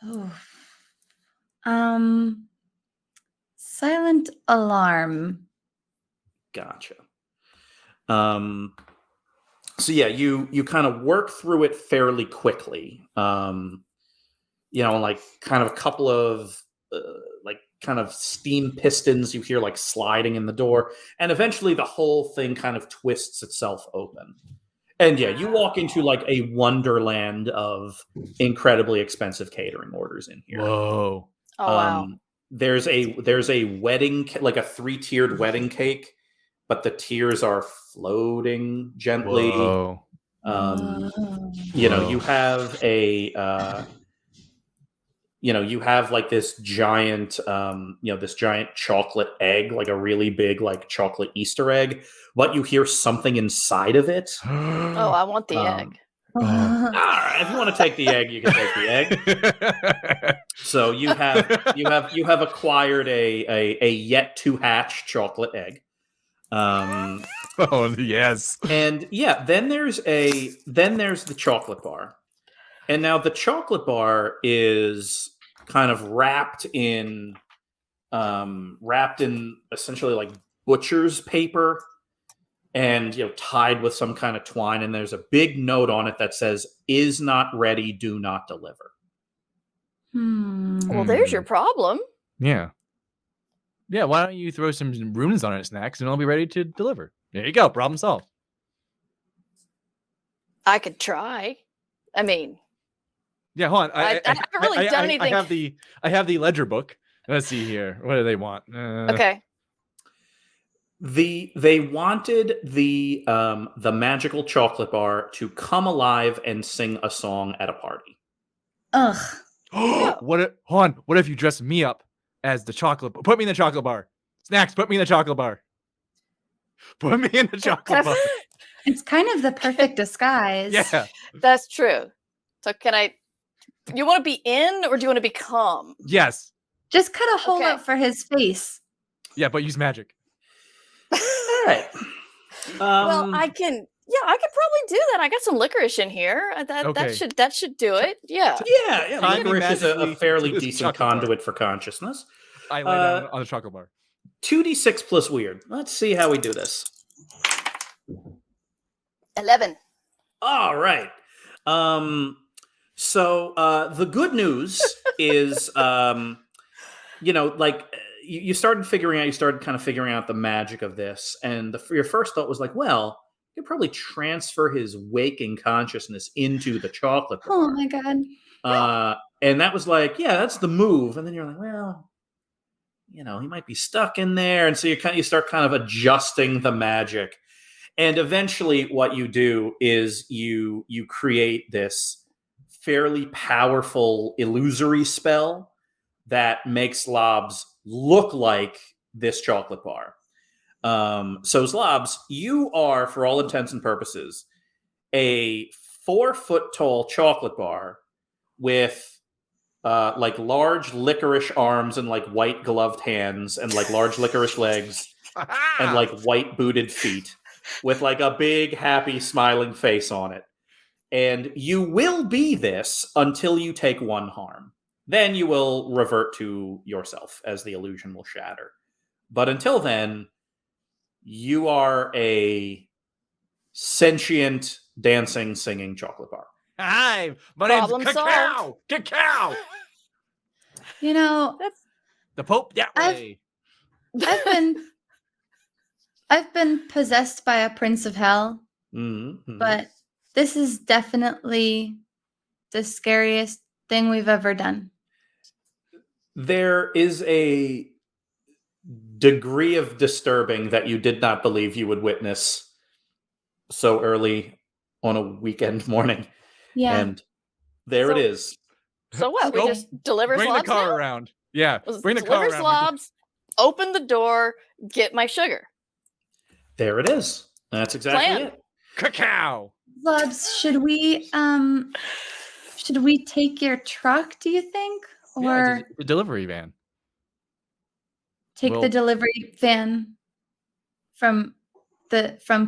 Oh. Silent alarm. Gotcha. So yeah, you kind of work through it fairly quickly. Like kind of a couple of like kind of steam pistons you hear like sliding in the door, and eventually the whole thing kind of twists itself open. And yeah, you walk into like a wonderland of incredibly expensive catering orders in here. Whoa. Oh wow. There's a wedding, like a 3-tiered wedding cake, but the tiers are floating gently. Whoa. You have a you have like this giant, this giant chocolate egg, like a really big, like chocolate Easter egg, but you hear something inside of it. Oh, I want the egg. All right, if you want to take the egg, you can take the egg. So you have acquired a yet to hatch chocolate egg. Oh yes. And yeah, then there's the chocolate bar. And now the chocolate bar is kind of wrapped in essentially like butcher's paper and tied with some kind of twine, and there's a big note on it that says, "Is not ready, do not deliver." Well, there's your problem. Yeah. Yeah, why don't you throw some runes on it, Snax, and I'll be ready to deliver. There you go, problem solved. I could try. I mean, yeah, hold on. I haven't really done anything. I have the ledger book. Let's see here. What do they want? Okay. They wanted the magical chocolate bar to come alive and sing a song at a party. Ugh. Hold on. What if you dress me up as the chocolate? Put me in the chocolate bar. Snax, put me in the chocolate bar. Put me in the chocolate bar. It's kind of the perfect disguise. Yeah, that's true. So you want to be in or do you want to become? Yes. Just cut a hole out for his face. Yeah, but use magic. All right. Well, I could probably do that. I got some licorice in here. That should do it. Yeah. Yeah. Licorice is a fairly decent conduit for consciousness. I lay down on the chocolate bar. 2d6 plus weird. Let's see how we do this. 11. All right. So the good news is, you started kind of figuring out the magic of this, and your first thought was like, well, you could probably transfer his waking consciousness into the chocolate bar. Oh my god. And that was like, yeah, that's the move. And then you're like, well, he might be stuck in there, and so you start kind of adjusting the magic. And eventually what you do is you create this fairly powerful illusory spell that makes Zlobs look like this chocolate bar. So Zlobs, you are, for all intents and purposes, a 4-foot tall chocolate bar with like large licorice arms and like white gloved hands and like large licorice legs and like white booted feet with like a big happy smiling face on it. And you will be this until you take 1 harm. Then you will revert to yourself as the illusion will shatter. But until then, you are a sentient, dancing, singing chocolate bar. Hi, my name's Cacao. Cacao. That's the Pope that way. I've been possessed by a prince of hell, but this is definitely the scariest thing we've ever done. There is a degree of disturbing that you did not believe you would witness so early on a weekend morning. Yeah. And there it is. So what? We just deliver Bring Zlobs the car now? around. Yeah. Bring the Deliver car around. Zlobs, open the door, get my sugar. There it is. That's exactly it. Cacao. Zlobs, should we take your truck, do you think? Or the delivery van. take the delivery van from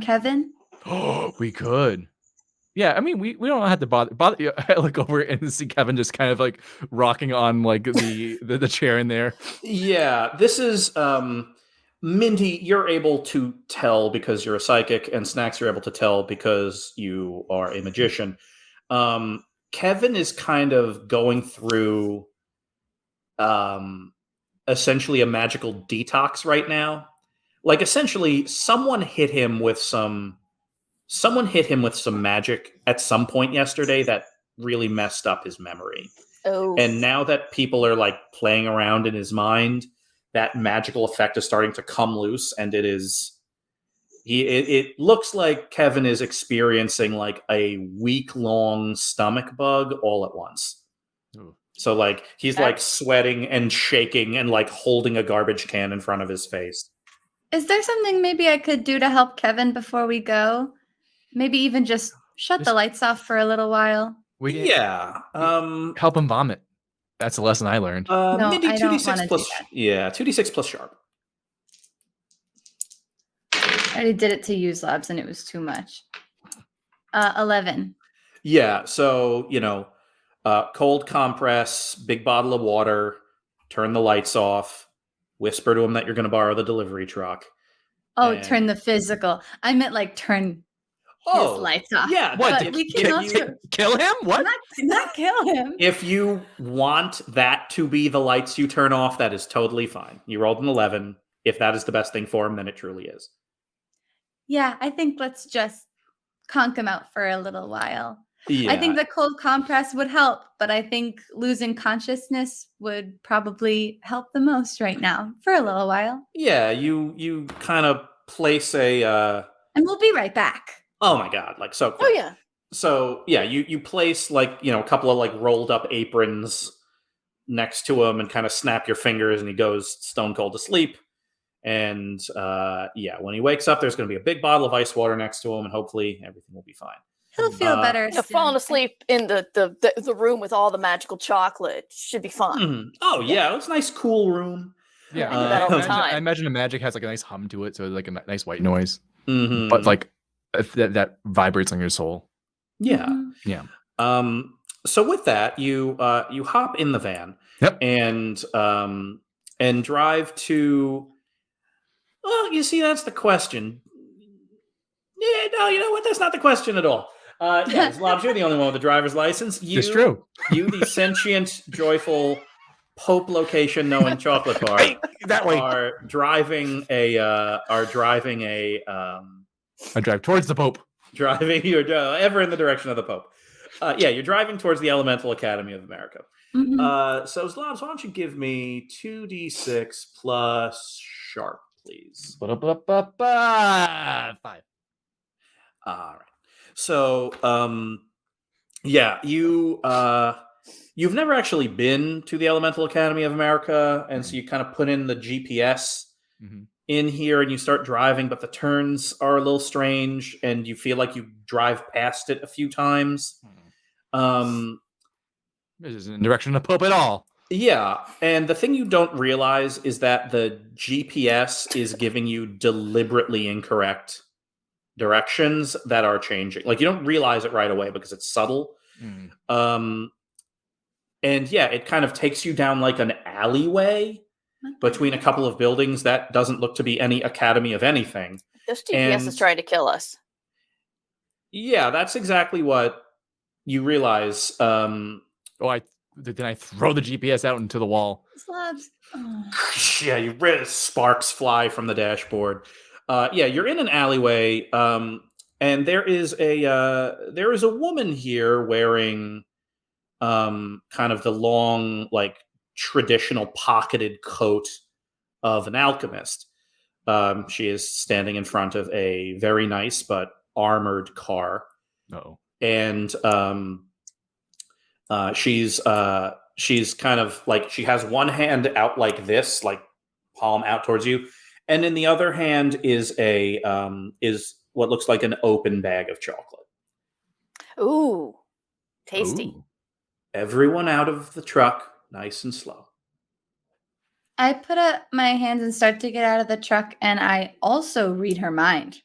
Kevin? Oh, we could. Yeah, I mean, we don't have to bother. I look over and see Kevin just kind of like rocking on like the chair in there. Yeah, this is Mindy. You're able to tell because you're a psychic, and Snax, you're able to tell because you are a magician. Kevin is kind of going through essentially a magical detox right now. Like essentially, someone hit him with some magic at some point yesterday that really messed up his memory. Oh. And now that people are like playing around in his mind, that magical effect is starting to come loose, and it looks like Kevin is experiencing like a week-long stomach bug all at once. So like he's like sweating and shaking and like holding a garbage can in front of his face. Is there something maybe I could do to help Kevin before we go? Maybe even just shut the lights off for a little while. Yeah. Help him vomit. That's a lesson I learned. No, Mindy, I don't 2d6 wanna plus. do that. Yeah, 2d6 plus sharp. I already did it to you, Zlobs, and it was too much. 11. Yeah. So cold compress, big bottle of water, turn the lights off, whisper to him that you're going to borrow the delivery truck. Oh, and- turn the physical. I meant like turn his lights off. Yeah. What? But we can also Kill him? What? not kill him. If you want that to be the lights you turn off, that is totally fine. You rolled an 11. If that is the best thing for him, then it truly is. Yeah, I think let's just conk him out for a little while. Yeah. I think the cold compress would help, but I think losing consciousness would probably help the most right now for a little while. Yeah, you kind of place a And we'll be right back. oh my god, like so quick. Oh yeah. So yeah, you place like a couple of like rolled up aprons next to him and kind of snap your fingers, and he goes stone cold to sleep. And when he wakes up, there's going to be a big bottle of ice water next to him, and hopefully everything will be fine. He'll feel better. Yeah, falling asleep in the room with all the magical chocolate should be fun. Mhm. Oh yeah, it's a nice cool room. Yeah, I do that all the time. I imagine a magic has like a nice hum to it, so it's like a nice white noise, Mhm. but like that vibrates on your soul. Yeah. Mhm. Yeah. So with that, you hop in the van. Yep. And drive to. Well, you see, that's the question. Yeah, no, you know what? That's not the question at all. Yeah, Zlobs, you're the only one with a driver's license. It's true. You, the sentient, joyful, Pope location knowing chocolate bar, That way. are driving a. I drive towards the Pope. You're ever in the direction of the Pope. You're driving towards the Elemental Academy of America. Mhm. So Zlobs, why don't you give me 2d6 plus sharp, please? 5. All right. So, you've never actually been to the Elemental Academy of America, and so you kind of put in the GPS in here, and you start driving, but the turns are a little strange, and you feel like you drive past it a few times. This isn't in the direction of the Pope at all. Yeah, and the thing you don't realize is that the GPS is giving you deliberately incorrect directions that are changing. Like, you don't realize it right away because it's subtle. And yeah, it kind of takes you down like an alleyway between a couple of buildings that doesn't look to be any academy of anything. This GPS is trying to kill us. Yeah, that's exactly what you realize. Then I throw the GPS out into the wall. Zlobs. Oh. Yeah, sparks fly from the dashboard. You're in an alleyway, and there is a woman here wearing kind of the long, like traditional pocketed coat of an alchemist. She is standing in front of a very nice but armored car. Uh-oh. And she's kind of like, she has one hand out like this, like palm out towards you, and in the other hand is is what looks like an open bag of chocolate. Ooh, tasty. Ooh. Everyone out of the truck, nice and slow. I put up my hands and start to get out of the truck, and I also read her mind.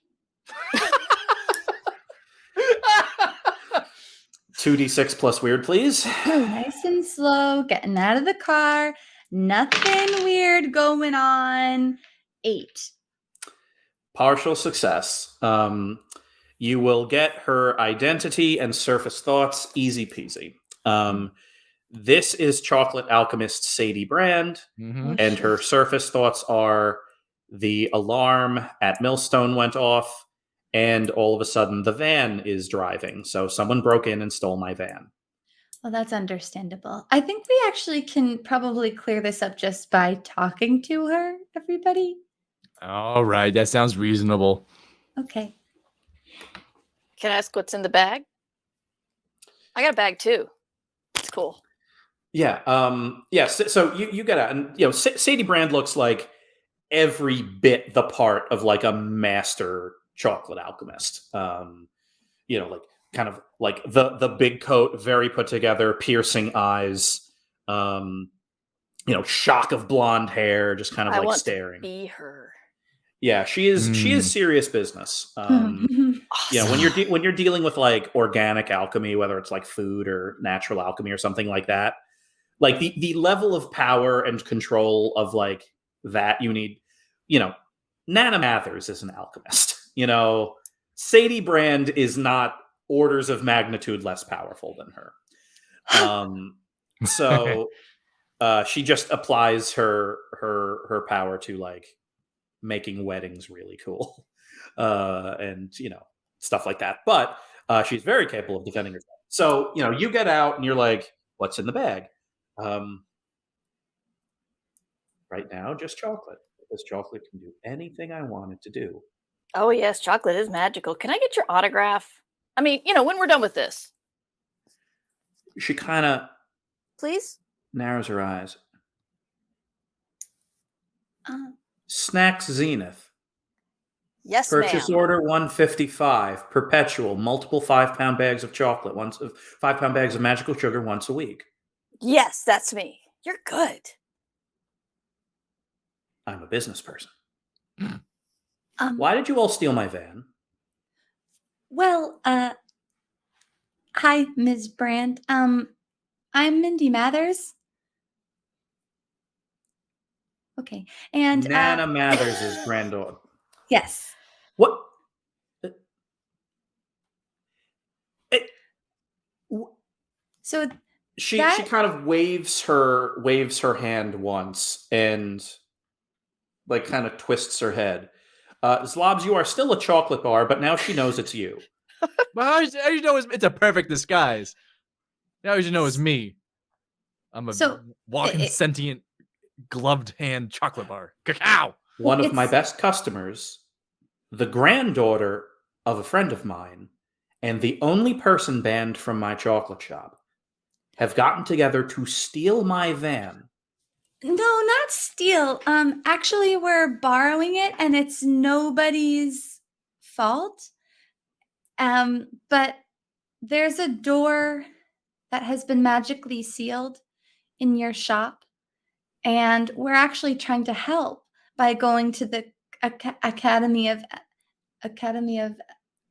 2d6 plus weird, please. Nice and slow, getting out of the car. Nothing weird going on. 8. Partial success. You will get her identity and surface thoughts, easy peasy. This is chocolate alchemist Sadie Brand, and her surface thoughts are: the alarm at Millstone went off, and all of a sudden the van is driving. So someone broke in and stole my van. Well, that's understandable. I think we actually can probably clear this up just by talking to her, everybody. All right, that sounds reasonable. Okay. Can I ask what's in the bag? I got a bag too. It's cool. Yeah. So you get out, and Sadie Brand looks like every bit the part of like a master chocolate alchemist. Like kind of like the big coat, very put together, piercing eyes. Shock of blonde hair, just kind of I like want staring. to be her. Yeah, she is serious business. Awesome. When you're dealing with like organic alchemy, whether it's like food or natural alchemy or something like that, like the level of power and control of like that you need, Nana Mathers is an alchemist. Sadie Brand is not orders of magnitude less powerful than her. So she just applies her power to like making weddings really cool, and stuff like that. But she's very capable of defending herself. So you get out and you're like, "What's in the bag?" Right now, just chocolate. Because chocolate can do anything I want it to do. Oh yes, chocolate is magical. Can I get your autograph? I mean, when we're done with this. She kind of Please? narrows her eyes. Uh, Snax Zenith. Yes, Purchase ma'am. order 155. Perpetual. Multiple 5-pound bags of chocolate. 5-pound bags of magical sugar once a week. Yes, that's me. You're good. I'm a business person. Um, Why did you all steal my van? Well, hi, Ms. Brand. I'm Mindy Mathers. Okay, and Nana Mathers' granddaughter. yes. What? So She that- kind of waves her hand once and like kind of twists her head. Zlobs, you are still a chocolate bar, but now she knows it's you. Well, how do you know it's a perfect disguise? Now you know it's me. I'm a walking sentient gloved hand chocolate bar. Cacao. One of my best customers, the granddaughter of a friend of mine, and the only person banned from my chocolate shop, have gotten together to steal my van. No, not steal. Actually, we're borrowing it, and it's nobody's fault. But there's a door that has been magically sealed in your shop, and we're actually trying to help by going to the Academy of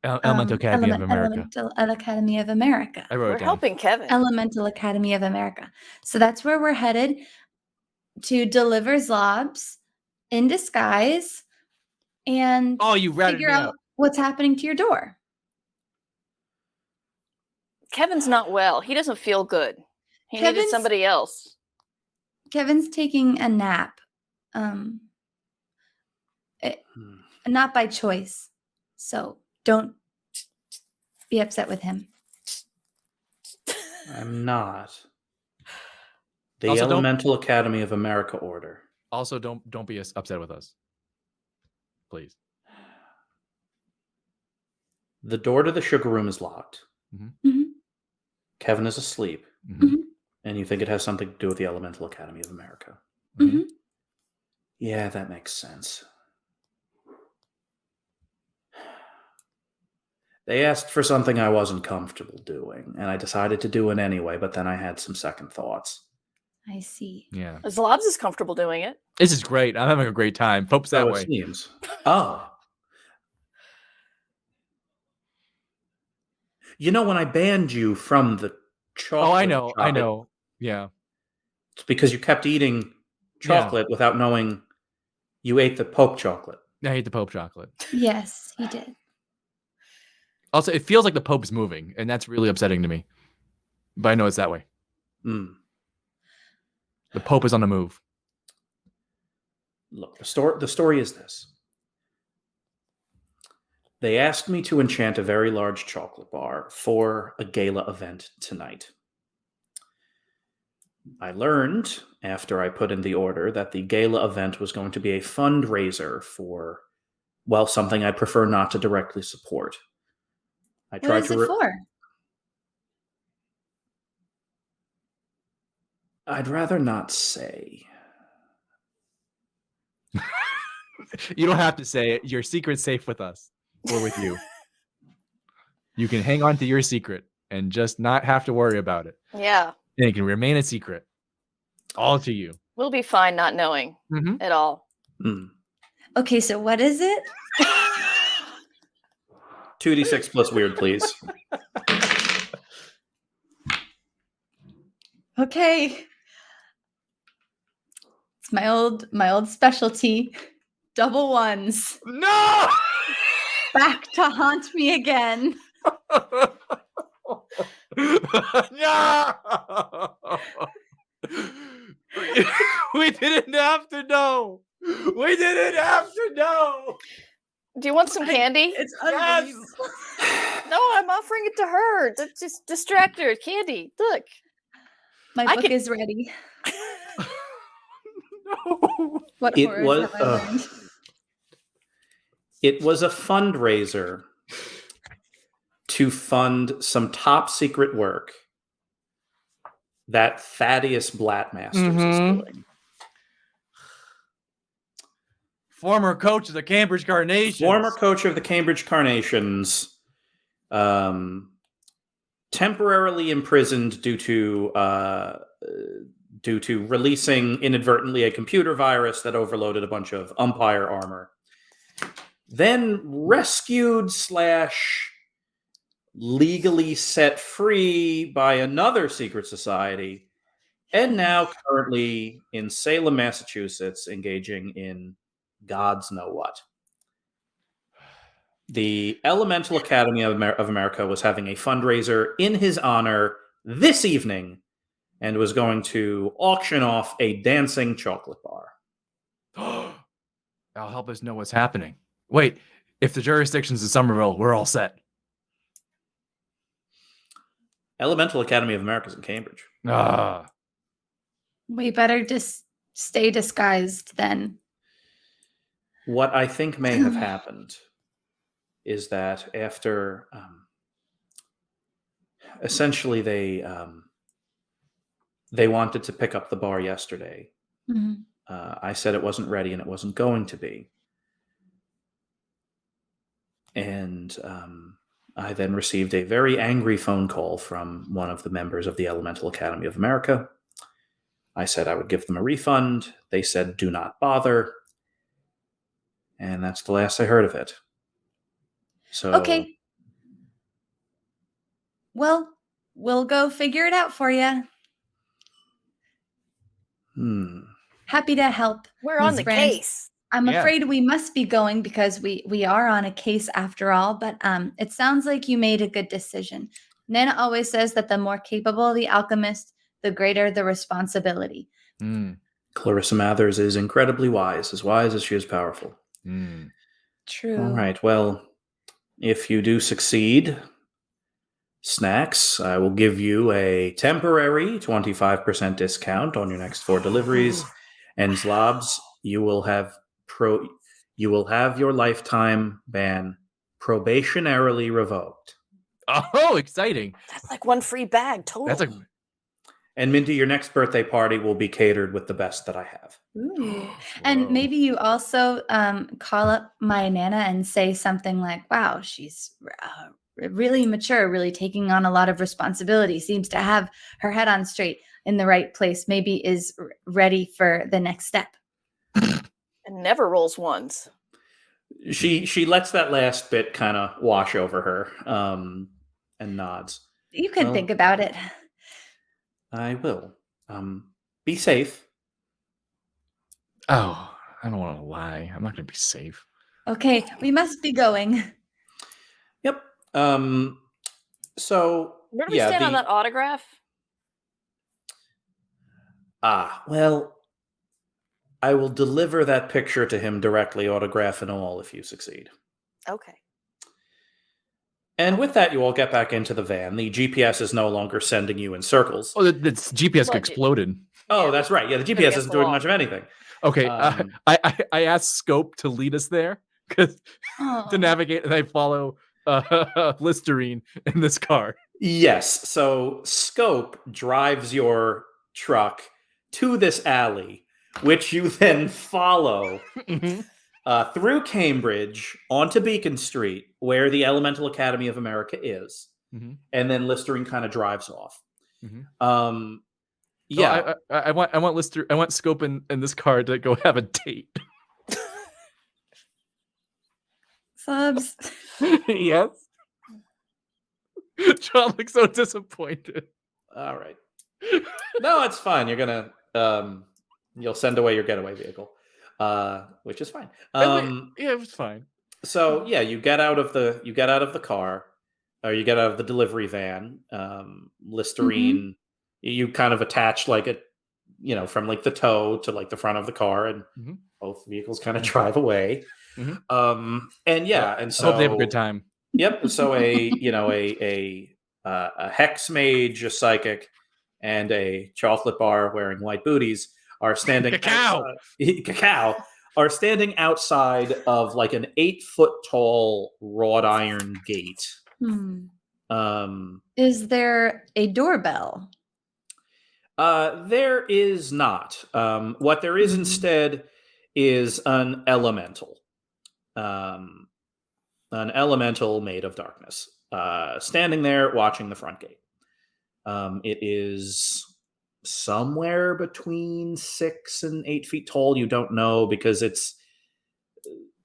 Elemental Academy of America. Elemental Academy of America. I wrote We're it down. helping Kevin. Elemental Academy of America. So that's where we're headed to deliver Zlobs in disguise and You ratted figure me out what's happening to your door. Kevin's not well. He doesn't feel good. He needed somebody else. Kevin's taking a nap. Not by choice. So don't be upset with him. I'm not. The Also, Elemental Academy of America order. Also, don't be upset with us, please. The door to the sugar room is locked. Mm-hmm. Mm-hmm. Kevin is asleep. Mm-hmm. And you think it has something to do with the Elemental Academy of America. Mm-hmm. Yeah, that makes sense. They asked for something I wasn't comfortable doing, and I decided to do it anyway, but then I had some second thoughts. I see. Yeah. Zlobs is comfortable doing it. This is great. I'm having a great time. Pope's that way. It seems. Oh. When I banned you from the chocolate I know. shop, I know. Yeah. It's because you kept eating chocolate without knowing you ate the Pope chocolate. I hate the Pope chocolate. Yes, he did. Also, it feels like the Pope's moving, and that's really upsetting to me. But I know it's that way. Mm. The Pope is on the move. Look, the story is this. They asked me to enchant a very large chocolate bar for a gala event tonight. I learned, after I put in the order, that the gala event was going to be a fundraiser for, something I'd prefer not to directly support. What is it for? I'd rather not say. You don't have to say it. Your secret's safe with us. We're with you. You can hang on to your secret and just not have to worry about it. Yeah. And it can remain a secret. All to you. We'll be fine not knowing at all. Mm. Okay, so what is it? 2d6 plus weird, please. Okay. It's my old specialty. Double ones. No! Back to haunt me again. No! We didn't have to know. We didn't have to know. Do you want some candy? It's Yes! unbelievable. No, I'm offering it to her. Just distract her. Candy. Look. My book is ready. No. What It horrors was- have I learned? It was a fundraiser to fund some top secret work that Thaddeus Blattmasters is doing. Former coach of the Cambridge Carnations. Former coach of the Cambridge Carnations, temporarily imprisoned due to releasing inadvertently a computer virus that overloaded a bunch of umpire armor. Then rescued / legally set free by another secret society, and now currently in Salem, Massachusetts, engaging in gods know what. The Elemental Academy of America was having a fundraiser in his honor this evening and was going to auction off a dancing chocolate bar. That'll help us know what's happening. Wait, if the jurisdiction's in Somerville, we're all set. Elemental Academy of America is in Cambridge. We better just stay disguised then. What I think may have happened is that after essentially they wanted to pick up the bar yesterday. Mhm. I said it wasn't ready and it wasn't going to be. And I then received a very angry phone call from one of the members of the Elemental Academy of America. I said I would give them a refund. They said, do not bother. And that's the last I heard of it. So Okay. Well, we'll go figure it out for you. Happy to help. We're on Ms. the Brand. case. I'm Yeah. afraid we must be going because we are on a case after all, but it sounds like you made a good decision. Nana always says that the more capable the alchemist, the greater the responsibility. Clarissa Mathers is incredibly wise as she is powerful. True. All right. Well, if you do succeed, Snax, I will give you a temporary 25% discount on your next 4 deliveries. And Zlobs, you will have your lifetime ban probationarily revoked. Oh, exciting. That's like one free bag. Totally. That's And Mindy, your next birthday party will be catered with the best that I have. Ooh. And maybe you also call up my Nana and say something like, wow, she's really mature, really taking on a lot of responsibility, seems to have her head on straight in the right place, maybe is ready for the next step. And never rolls ones. She lets that last bit kind of wash over her and nods. You can think about it. I will. Be safe. Oh, I don't want to lie. I'm not going to be safe. Okay, we must be going. Yep. So Where do we stand on that autograph? Well, I will deliver that picture to him directly, autograph and all, if you succeed. Okay. And with that, you all get back into the van. The GPS is no longer sending you in circles. Oh, the GPS Well, exploded. Oh, that's right. Yeah, the GPS against isn't the doing wall. much of anything. Okay, Um, I asked Scope to lead us there because Oh. to navigate, and I follow Listerine in this car. Yes. So Scope drives your truck to this alley, which you then follow through Cambridge onto Beacon Street, where the Elemental Academy of America is, and then Listerine kind of drives off. Yeah, I want Lister. I want Scope and this card to go have a date. Zlobs. Yes. John looks so disappointed. all right. No, it's fine. You're gonna you'll send away your getaway vehicle, which is fine. Yeah, it was fine. So yeah, you get out of the car, or you get out of the delivery van. Listerine, you kind of attach like a, from like the toe to like the front of the car, and both vehicles kind of drive away. And yeah, and so I hope they have a good time. Yep. So a hex mage, a psychic, and a chocolate bar wearing white booties are standing cacao are standing outside of like an 8-foot tall wrought iron gate. Is there a doorbell? There is not. What there is instead is an elemental. An elemental made of darkness, standing there watching the front gate. It is somewhere between 6 and 8 feet tall. You don't know, because it's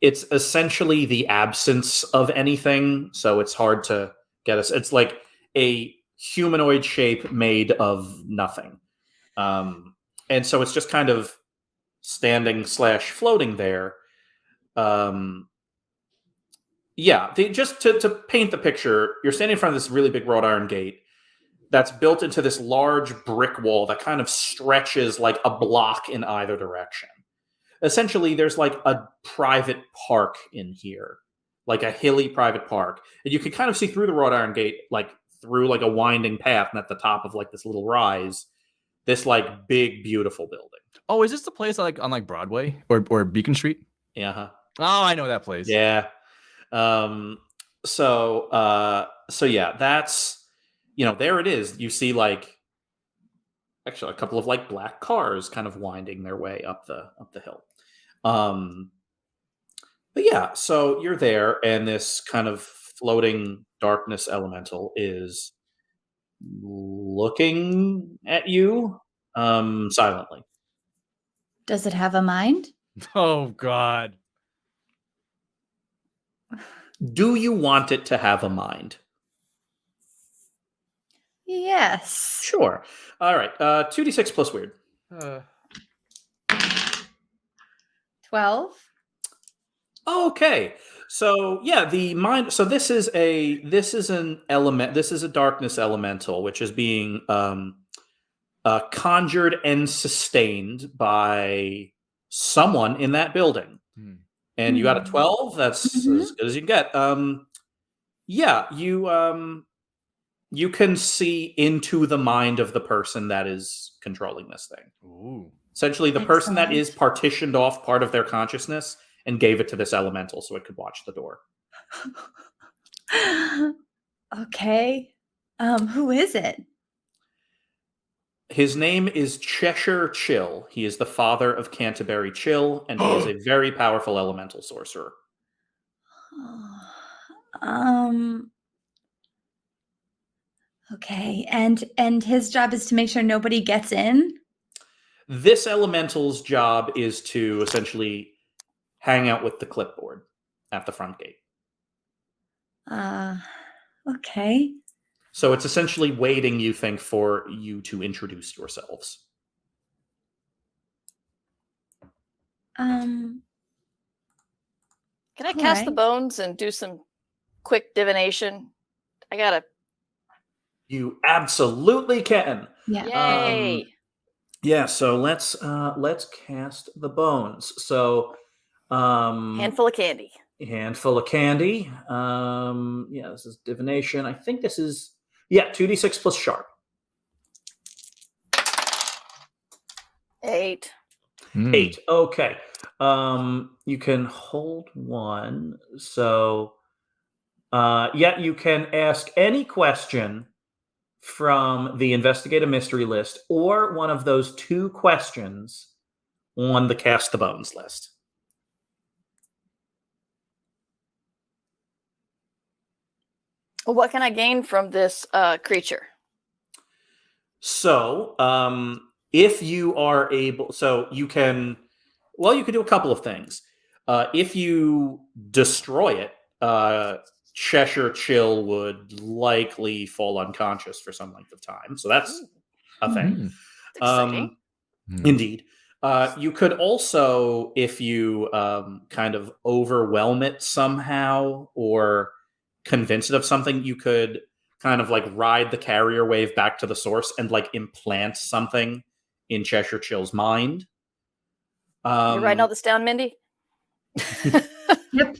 essentially the absence of anything, so it's hard to get us. It's like a humanoid shape made of nothing, and so it's just kind of standing / floating there. Yeah, just to paint the picture, you're standing in front of this really big wrought iron gate that's built into this large brick wall that kind of stretches like a block in either direction. Essentially, there's like a private park in here, like a hilly private park. And you can kind of see through the wrought iron gate, like through like a winding path, and at the top of like this little rise, this like big, beautiful building. Oh, is this the place like on like Broadway or Beacon Street? Yeah. Oh, I know that place. Yeah. So yeah, that's, there it is. You see like actually a couple of like black cars kind of winding their way up the hill. But yeah, so you're there, and this kind of floating darkness elemental is looking at you silently. Does it have a mind? Oh God. Do you want it to have a mind? Yes. Sure. All right. 2d6 plus weird. 12. Okay. So yeah, the mind. So this is an element. This is a darkness elemental, which is being conjured and sustained by someone in that building. And you got a 12. That's as good as you can get. Yeah, you can see into the mind of the person that is controlling this thing. Ooh. Essentially, the person that is partitioned off part of their consciousness and gave it to this elemental so it could watch the door. Okay. Who is it? His name is Cheshire Chill. He is the father of Canterbury Chill, and he is a very powerful elemental sorcerer. Okay, and his job is to make sure nobody gets in? This elemental's job is to essentially hang out with the clipboard at the front gate. Okay. So it's essentially waiting, you think, for you to introduce yourselves. Can I cast the bones and do some quick divination? I gotta. You absolutely can. Yeah. Yay! Yeah. So let's cast the bones. So Handful of candy. Handful of candy. Yeah, this is divination. I think this is 2d6 plus sharp. 8. 8. Okay. You can hold 1. So you can ask any question from the Investigate a Mystery list or one of those 2 questions on the Cast the Bones list. What can I gain from this creature? So, if you are able, so you can, well, you could do a couple of things. If you destroy it, Cheshire Chill would likely fall unconscious for some length of time. So that's a thing. Exciting. Indeed. You could also, if you kind of overwhelm it somehow or convince it of something, you could kind of like ride the carrier wave back to the source and like implant something in Cheshire Chill's mind. You're writing all this down, Mindy? Yep.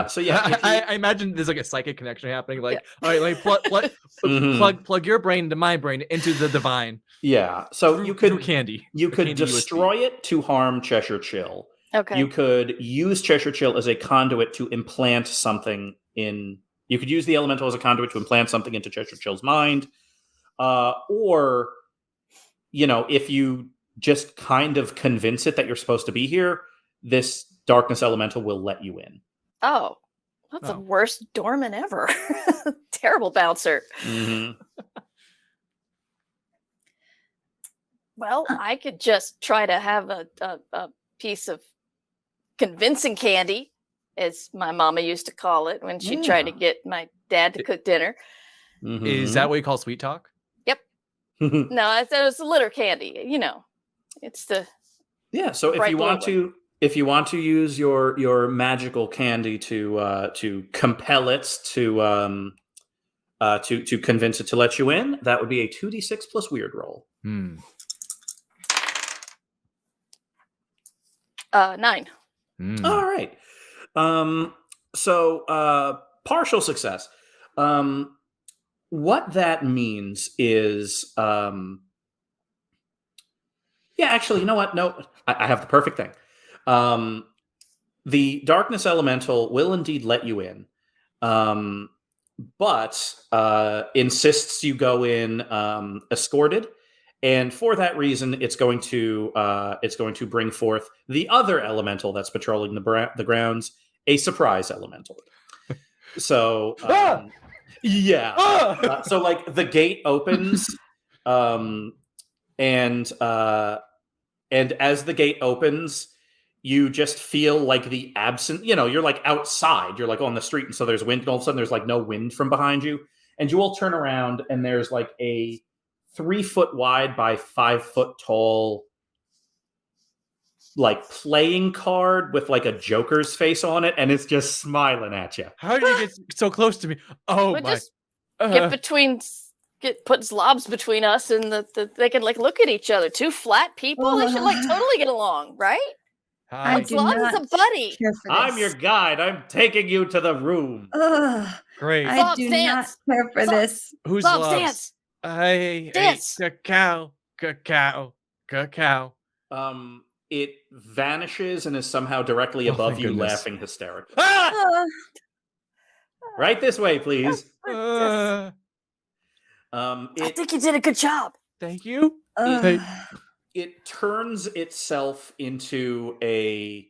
So yeah, if you- I imagine there's like a psychic connection happening. Like, all right, let me Mhm. plug your brain into my brain into the divine. yeah. So you could through candy. You The could candy USB. destroy it to harm Cheshire Chill. Okay. You could use Cheshire Chill as a conduit to implant something in. You could use the elemental as a conduit to implant something into Cheshire Chill's mind, or if you just kind of convince it that you're supposed to be here, this darkness elemental will let you in. Oh, that's the Oh. worst doorman ever. Terrible bouncer. Mm-hmm. Well, I could just try to have a piece of convincing candy, as my mama used to call it when she tried to get my dad to cook dinner. Is that what you call sweet talk? No, I said it was the litter candy. It's the Yeah, so if bright you blue want one. to use your magical candy to compel it to convince it to let you in, that would be a 2d6 plus weird roll. 9. All right. So partial success. What that means is actually, you know what? No, I have the perfect thing. The darkness elemental will indeed let you in, but insists you go in escorted, and for that reason, it's going to bring forth the other elemental that's patrolling the grounds, a surprise elemental. So so like the gate opens, and as the gate opens, you just feel like the absence, you're like outside, you're like on the street, and so there's wind, and all of a sudden there's like no wind from behind you, and you all turn around, and there's like a 3 foot wide by 5 foot tall like playing card with like a Joker's face on it, and it's just smiling at you. How did you get so close to me? Oh But my! just put Zlobs between us, and they can like look at each other. 2 flat people, they should like totally get along, right? Hi. I do Zlobs not is a buddy. care for this. I'm your guide. I'm taking you to the room. Ugh, Great. I Zlobs, do dance. not care for Zlobs. this. Who's Zlobs, loves? dance. I Dance. ate cacao. It vanishes and is somehow directly Oh, above thank you, goodness. laughing hysterically. Ah! Right this way, please. Uh, I think you did a good job. thank you. Ugh. It turns itself into a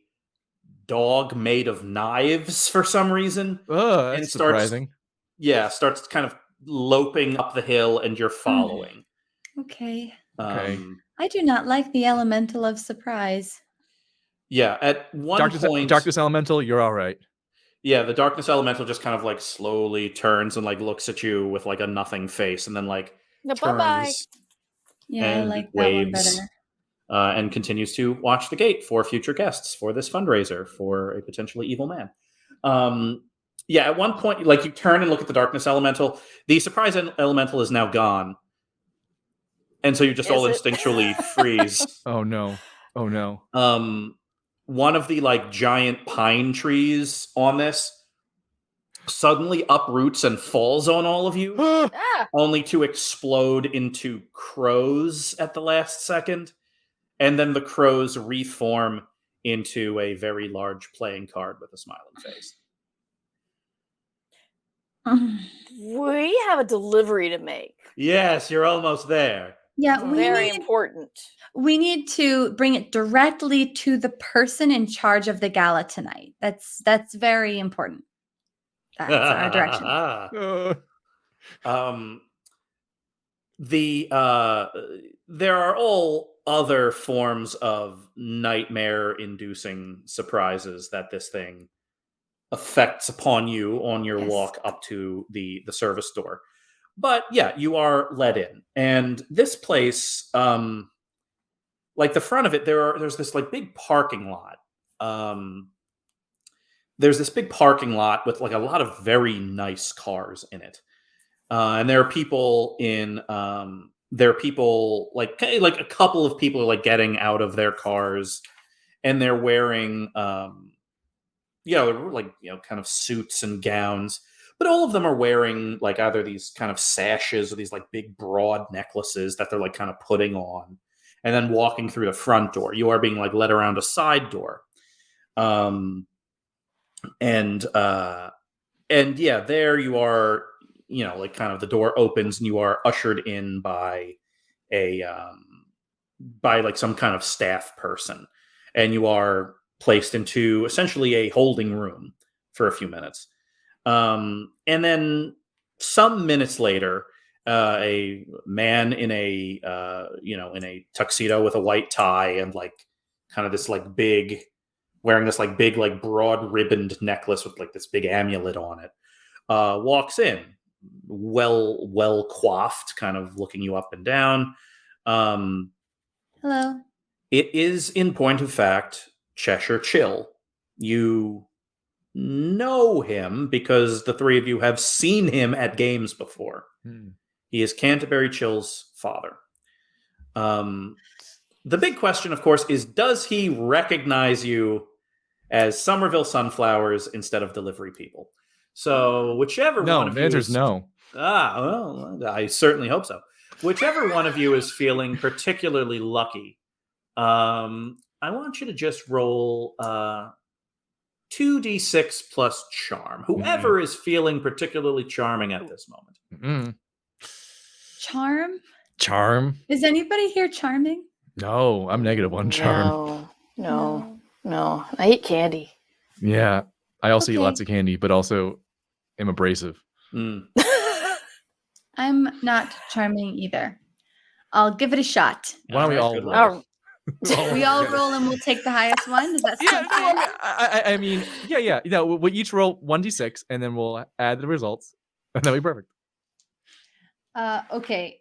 dog made of knives for some reason. Oh, And that's starts- surprising. Starts kind of loping up the hill, and you're following. Okay. Okay. I do not like the elemental of surprise. At one point, Darkness Elemental, you're all right. the darkness elemental just kind of like slowly turns and like looks at you with like a nothing face, and then like No, bye-bye. turns Yeah, I and like that one waves, better. and continues to watch the gate for future guests for this fundraiser for a potentially evil man. At one point, like you turn and look at the darkness elemental. The surprise elemental is now gone, and so you just all Is it? instinctually freeze. Oh no. Oh no. One of the like giant pine trees on this suddenly uproots and falls on all of you, Ah, only to explode into crows at the last second. And then the crows reform into a very large playing card with a smiling face. We have a delivery to make. Yes, you're almost there. Yeah, Very important. we need to bring it directly to the person in charge of the gala tonight. That's very important. That's our direction. There are all other forms of nightmare-inducing surprises that this thing affects upon you on your Yes. walk up to the service door. But yeah, you are let in, and this place, like the front of it, there's this like big parking lot. There's this big parking lot with like a lot of very nice cars in it, and there are people in. There are people like a couple of people are like getting out of their cars, and they're wearing, kind of suits and gowns. But all of them are wearing like either these kind of sashes or these like big broad necklaces that they're like kind of putting on, and then walking through the front door. You are being like led around a side door, and yeah, there you are. Like kind of the door opens and you are ushered in by like some kind of staff person, and you are placed into essentially a holding room for a few minutes. And then some minutes later, a man in a tuxedo with a white tie and like kind of this like big, wearing this like big like broad ribboned necklace with like this big amulet on it, walks in, well coiffed, kind of looking you up and down. Hello. It is, in point of fact, Cheshire Chill. You know him because the three of you have seen him at games before. He is Canterbury Chill's father. The big question, of course, is does he recognize you as Somerville Sunflowers instead of delivery people? So whichever one of the you answer is is no. well, I certainly hope so. Whichever one of you is feeling particularly lucky, I want you to just roll 2d6 plus charm. Whoever is feeling particularly charming at this moment. Charm? Is anybody here charming? No, I'm -1 charm. No. I eat candy. Yeah, I also eat lots of candy, but also am abrasive. I'm not charming either. I'll give it a shot. Why don't we all roll? We all roll and we'll take the highest one. Does that sound fair? I mean, yeah. We each roll 1d6 and then we'll add the results, and that'll be perfect. Okay.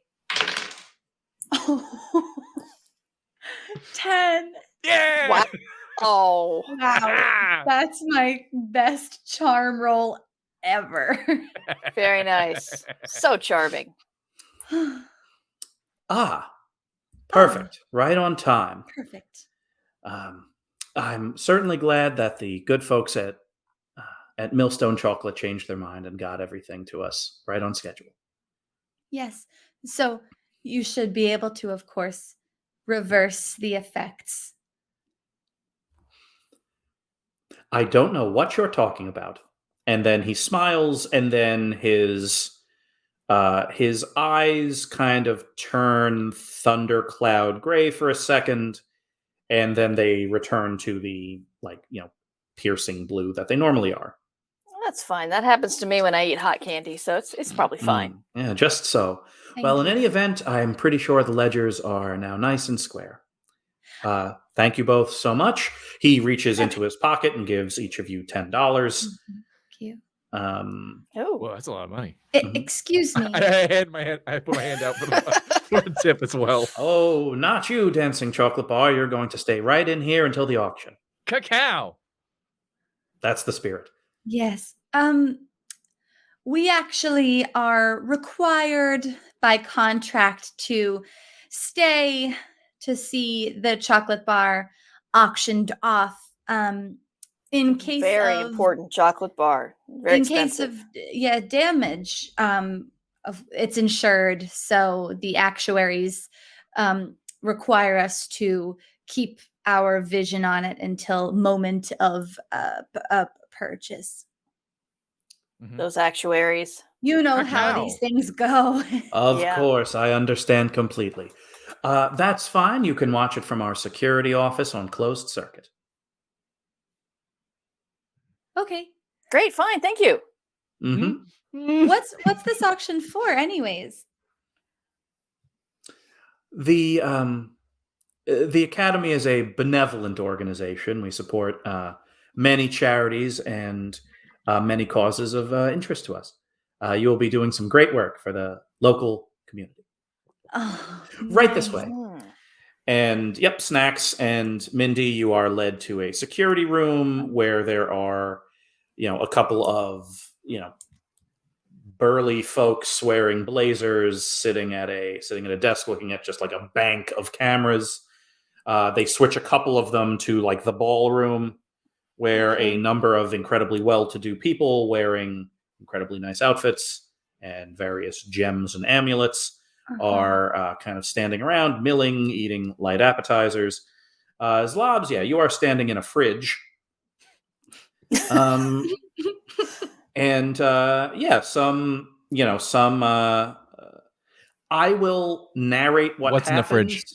10. Yeah. Wow. Oh. Wow. That's my best charm roll ever. Very nice. So charming. Perfect. Right on time. Perfect. I'm certainly glad that the good folks at Millstone Chocolate changed their mind and got everything to us right on schedule. Yes. So you should be able to, of course, reverse the effects. I don't know what you're talking about. And then he smiles, and then his eyes kind of turn thundercloud gray for a second, and then they return to the piercing blue that they normally are. Well, that's fine. That happens to me when I eat hot candy, so it's probably fine. Yeah, just so. Thank In any event, I'm pretty sure the ledgers are now nice and square. Thank you both so much. He reaches into his pocket and gives each of you $10. Thank you. Well, that's a lot of money. Excuse me. I put my hand out for the tip as well. Oh, not you, Dancing Chocolate Bar. You're going to stay right in here until the auction. Cacao. That's the spirit. Yes. We actually are required by contract to stay to see the chocolate bar auctioned off. In case very of important chocolate bar. Very expensive. Case of damage, of it's insured, so the actuaries require us to keep our vision on it until moment of purchase. those actuaries. You know Heck how no. these things go. Of Yeah. course, I understand completely. That's fine. You can watch it from our security office on closed circuit. Okay. Great, fine, thank you. Mm-hmm. What's this auction for, anyways? The Academy is a benevolent organization. We support many charities and many causes of interest to us. You will be doing some great work for the local community. Oh, Right this nice. way. Hmm. And yep, Snax and Mindy, you are led to a security room where there are, a couple of, burly folks wearing blazers sitting at a desk looking at just like a bank of cameras. They switch a couple of them to like the ballroom where Okay. a number of incredibly well-to-do people wearing incredibly nice outfits and various gems and amulets are kind of standing around, milling, eating light appetizers. Zlobs, yeah, you are standing in a fridge. And some. I will narrate what What's in the fridge?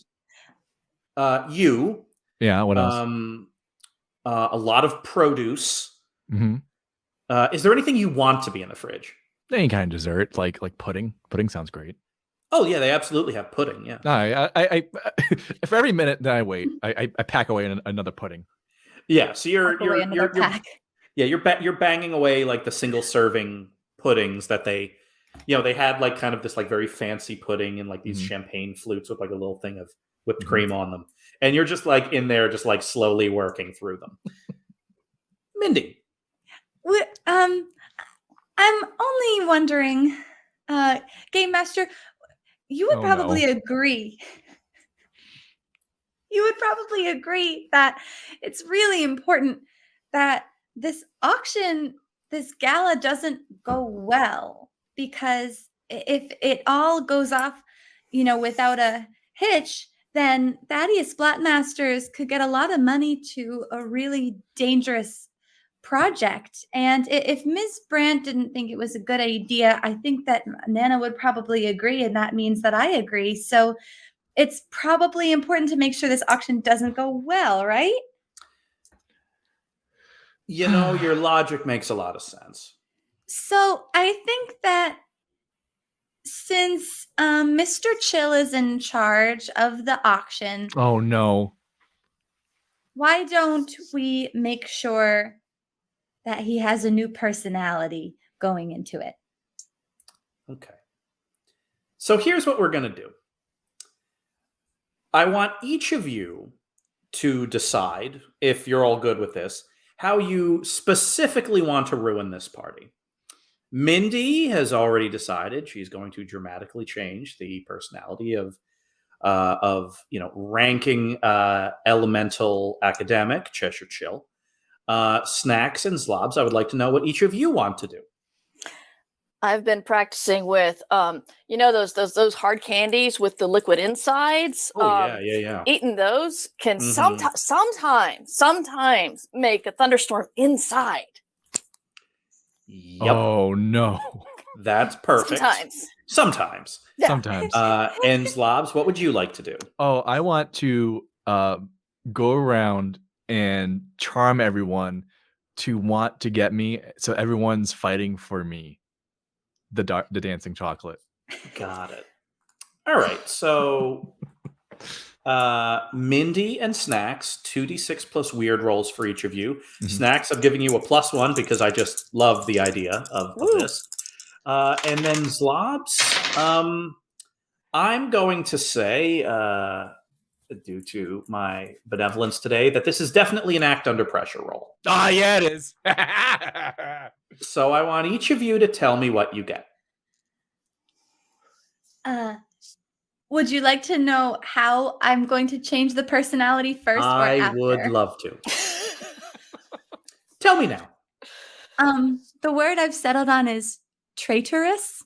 You. Yeah. What else? A lot of produce. Mm-hmm. Is there anything you want to be in the fridge? Any kind of dessert, like pudding. Pudding sounds great. Oh yeah, they absolutely have pudding. Yeah. No, I for every minute that I wait, I pack away another pudding. Yeah. So Pack away another pack. you're banging away like the single serving puddings that they had like kind of this like very fancy pudding and like these champagne flutes with like a little thing of whipped cream on them, and you're just like in there just like slowly working through them. Mindy. I'm only wondering, Game Master, you would probably agree. You would probably agree that it's really important that this auction, this gala doesn't go well, because if it all goes off, without a hitch, then Thaddeus Splatmasters could get a lot of money to a really dangerous project. And if Ms. Brandt didn't think it was a good idea, I think that Nana would probably agree, and that means that I agree. So it's probably important to make sure this auction doesn't go well, right? Your logic makes a lot of sense. So I think that since Mr. Chill is in charge of the auction, Oh no. why don't we make sure that he has a new personality going into it? Okay. So here's what we're going to do. I want each of you to decide, if you're all good with this, how you specifically want to ruin this party. Mindy has already decided she's going to dramatically change the personality of ranking elemental academic Cheshire Chill. Snax and Zlobs, I would like to know what each of you want to do. I've been practicing with those hard candies with the liquid insides. Oh yeah. Eating those can sometimes make a thunderstorm inside. Yep. Oh no. That's perfect. Sometimes. Yeah. Sometimes. And Zlobs, what would you like to do? Oh, I want to go around and charm everyone to want to get me, so everyone's fighting for me. The dancing chocolate. Got it. All right. So Mindy and Snax, 2d6 plus weird rolls for each of you. Snax, I'm giving you a +1 because I just love the idea of this. And then Zlobs, I'm going to say, due to my benevolence today, that this is definitely an act under pressure roll. Ah, yeah, it is. So I want each of you to tell me what you get. Would you like to know how I'm going to change the personality first or after? I would love to. Tell me now. The word I've settled on is traitorous.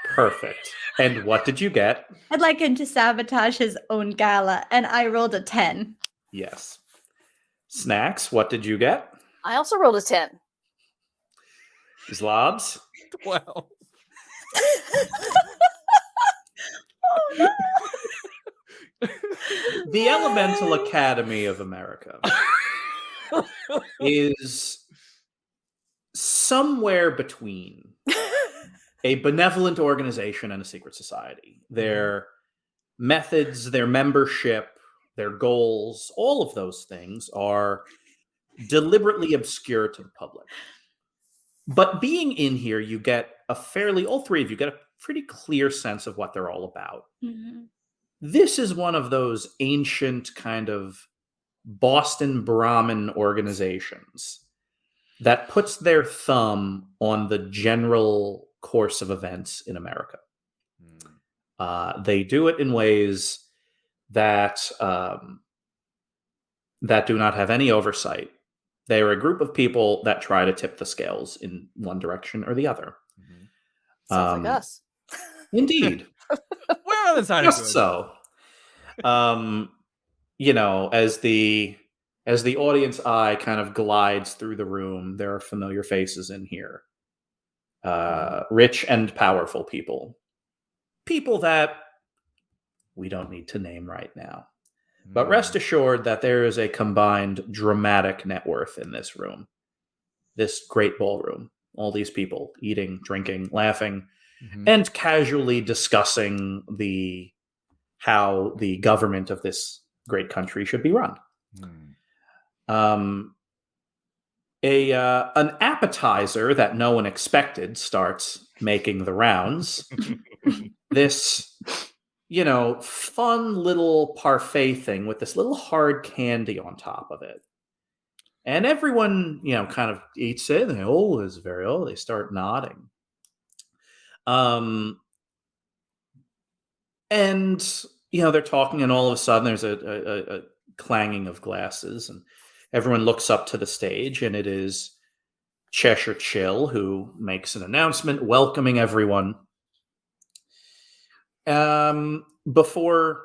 Perfect. And what did you get? I'd like him to sabotage his own gala, and I rolled a 10. Yes. Snax, what did you get? I also rolled a 10. Zlobs. 12. The Elemental Academy of America is somewhere between a benevolent organization and a secret society. Their methods, their membership, their goals, all of those things are deliberately obscure to the public. But being in here, you get all three of you get a pretty clear sense of what they're all about. Mm-hmm. This is one of those ancient kind of Boston Brahmin organizations that puts their thumb on the general course of events in America. They do it in ways that that do not have any oversight. They are a group of people that try to tip the scales in one direction or the other. Sounds like us. Indeed. We're on the side Just of good. so. You know, as the audience eye kind of glides through the room, there are familiar faces in here. Rich and powerful people. People that we don't need to name right now. But rest assured that there is a combined dramatic net worth in this room. This great ballroom. All these people eating, drinking, laughing, and casually discussing how the government of this great country should be run. An appetizer that no one expected starts making the rounds. This, fun little parfait thing with this little hard candy on top of it. And everyone, kind of eats it, and they start nodding. And, they're talking, and all of a sudden there's a clanging of glasses, and everyone looks up to the stage, and it is Cheshire Chill who makes an announcement welcoming everyone. Before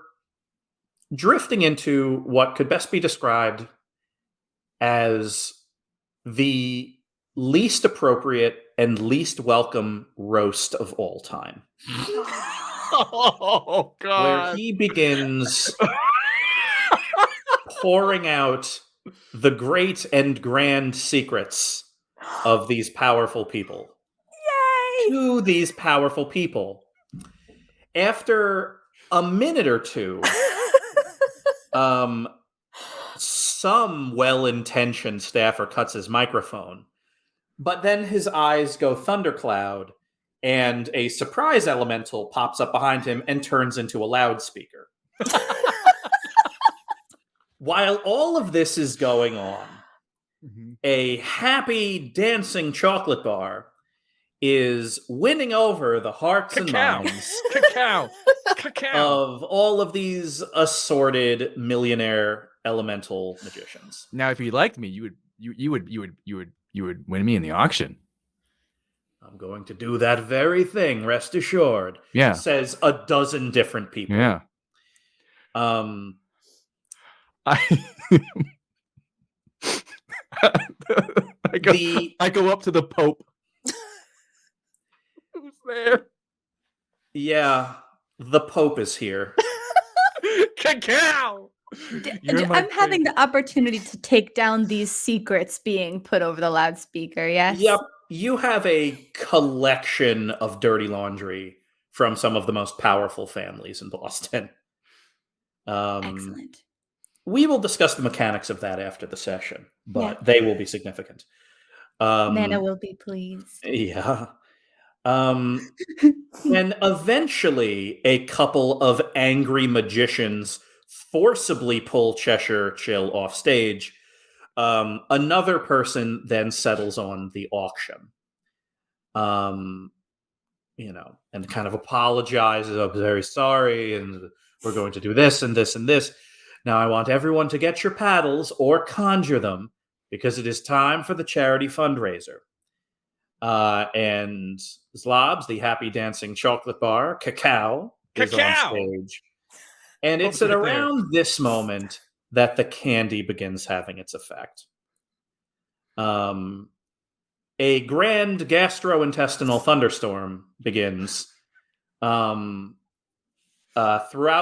drifting into what could best be described as the least appropriate and least welcome roast of all time. Oh, God. Where he begins pouring out the great and grand secrets of these powerful people. Yay! To these powerful people. After a minute or two, some well-intentioned staffer cuts his microphone, but then his eyes go thundercloud, and a surprise elemental pops up behind him and turns into a loudspeaker. While all of this is going on, a happy dancing chocolate bar is winning over the hearts and minds of all of these assorted millionaire elemental magicians. Now, if you liked me, you would win me in the auction. I'm going to do that very thing, rest assured. Yeah. Says a dozen different people. Yeah. I go up to the Pope. Who's there? Yeah, the Pope is here. Cacao! I'm having the opportunity to take down these secrets being put over the loudspeaker, yes? Yep. You have a collection of dirty laundry from some of the most powerful families in Boston. Excellent. We will discuss the mechanics of that after the session, but they will be significant. Nana will be pleased. Yeah. And eventually, a couple of angry magicians forcibly pull Cheshire Chill off stage. Another person then settles on the auction. And kind of apologizes. I'm very sorry, and we're going to do this and this and this. Now, I want everyone to get your paddles or conjure them, because it is time for the charity fundraiser. And Zlobs, the happy dancing chocolate bar, Cacao, is on stage. And it's at around this moment that the candy begins having its effect. a grand gastrointestinal thunderstorm begins throughout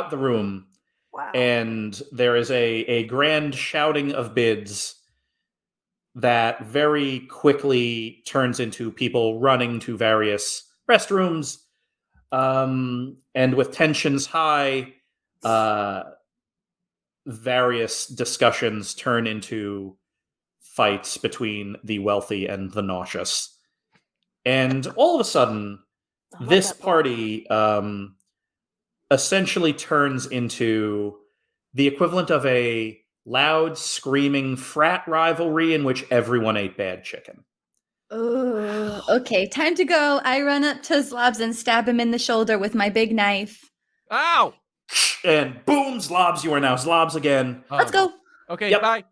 the room. Wow. And there is a grand shouting of bids that very quickly turns into people running to various restrooms. And with tensions high, various discussions turn into fights between the wealthy and the nauseous. And all of a sudden, I love this that book. party essentially turns into the equivalent of a loud, screaming frat rivalry in which everyone ate bad chicken. Oh, okay. Time to go. I run up to Zlobs and stab him in the shoulder with my big knife. Ow! And boom, Zlobs, you are now Zlobs again. Let's go. Okay, Yep. bye.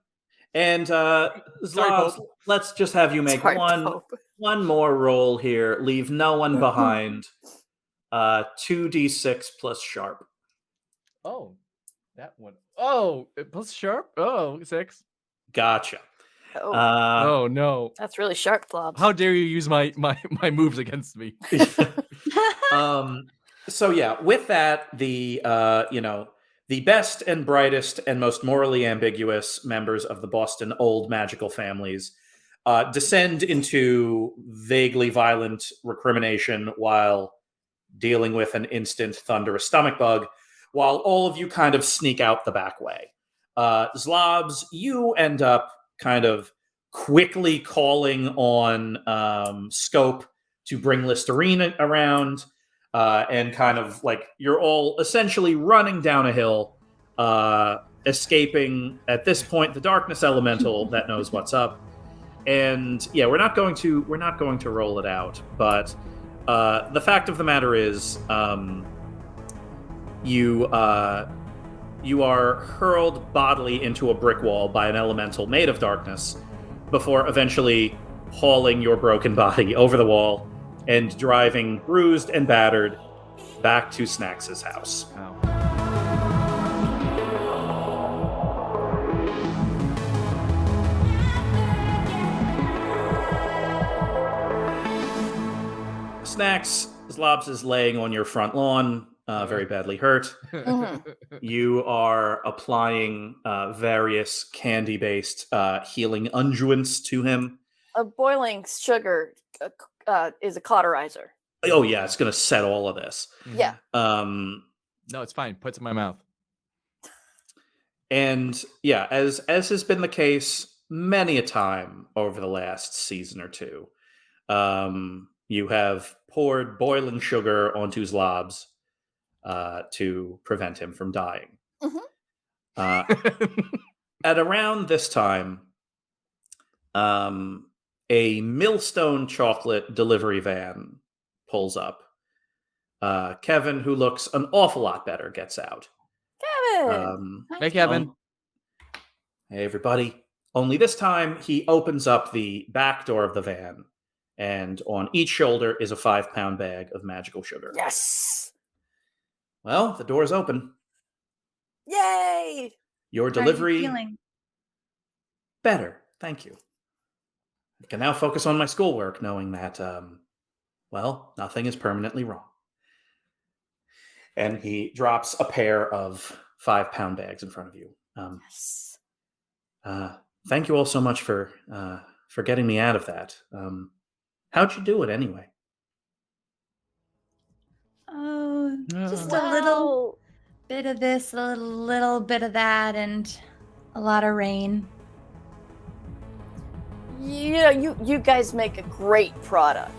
And Zlobs, Pope. let's just have you make Sorry, one Pope. more roll here. Leave no one behind. 2d6 plus sharp. Oh, that one. Oh, plus sharp. Oh, 6. Gotcha. Oh, Oh no! that's really sharp, Zlobs. How dare you use my moves against me? So yeah, with that, the the best and brightest and most morally ambiguous members of the Boston old magical families descend into vaguely violent recrimination while dealing with an instant thunderous stomach bug, while all of you kind of sneak out the back way. Zlobs, you end up kind of quickly calling on Scope to bring Listerine around, and kind of like you're all essentially running down a hill, escaping at this point the darkness elemental that knows what's up. And yeah, we're not going to roll it out, but the fact of the matter is, you are hurled bodily into a brick wall by an elemental made of darkness, before eventually hauling your broken body over the wall and driving bruised and battered back to Snax's house. Ow. Snax, Zlobs is laying on your front lawn, very badly hurt. You are applying various candy-based healing unguents to him. A boiling sugar is a cauterizer. Oh yeah, it's gonna set all of this. Yeah. Um, No, it's fine. Put it in my mouth. and yeah, as has been the case many a time over the last season or two, you have poured boiling sugar onto Zlobs to prevent him from dying. At around this time, a Millstone chocolate delivery van pulls up. Kevin, who looks an awful lot better, gets out. Kevin! Hey, Kevin. Hey, everybody. Only this time, he opens up the back door of the van, and on each shoulder is a 5-pound bag of magical sugar. Yes! Well, the door's open. Yay! Your How are you delivery feeling? better. Thank you. I can now focus on my schoolwork, knowing that, well, nothing is permanently wrong. And he drops a pair of 5-pound bags in front of you. Yes. Thank you all so much for getting me out of that. How'd you do it anyway? Oh, just a Wow. little bit of this, a little bit of that, and a lot of rain. Yeah, you guys make a great product.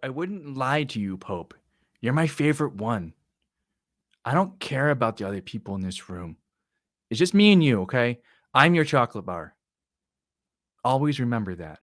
I wouldn't lie to you, Pope. You're my favorite one. I don't care about the other people in this room. It's just me and you, okay? I'm your chocolate bar. Always remember that.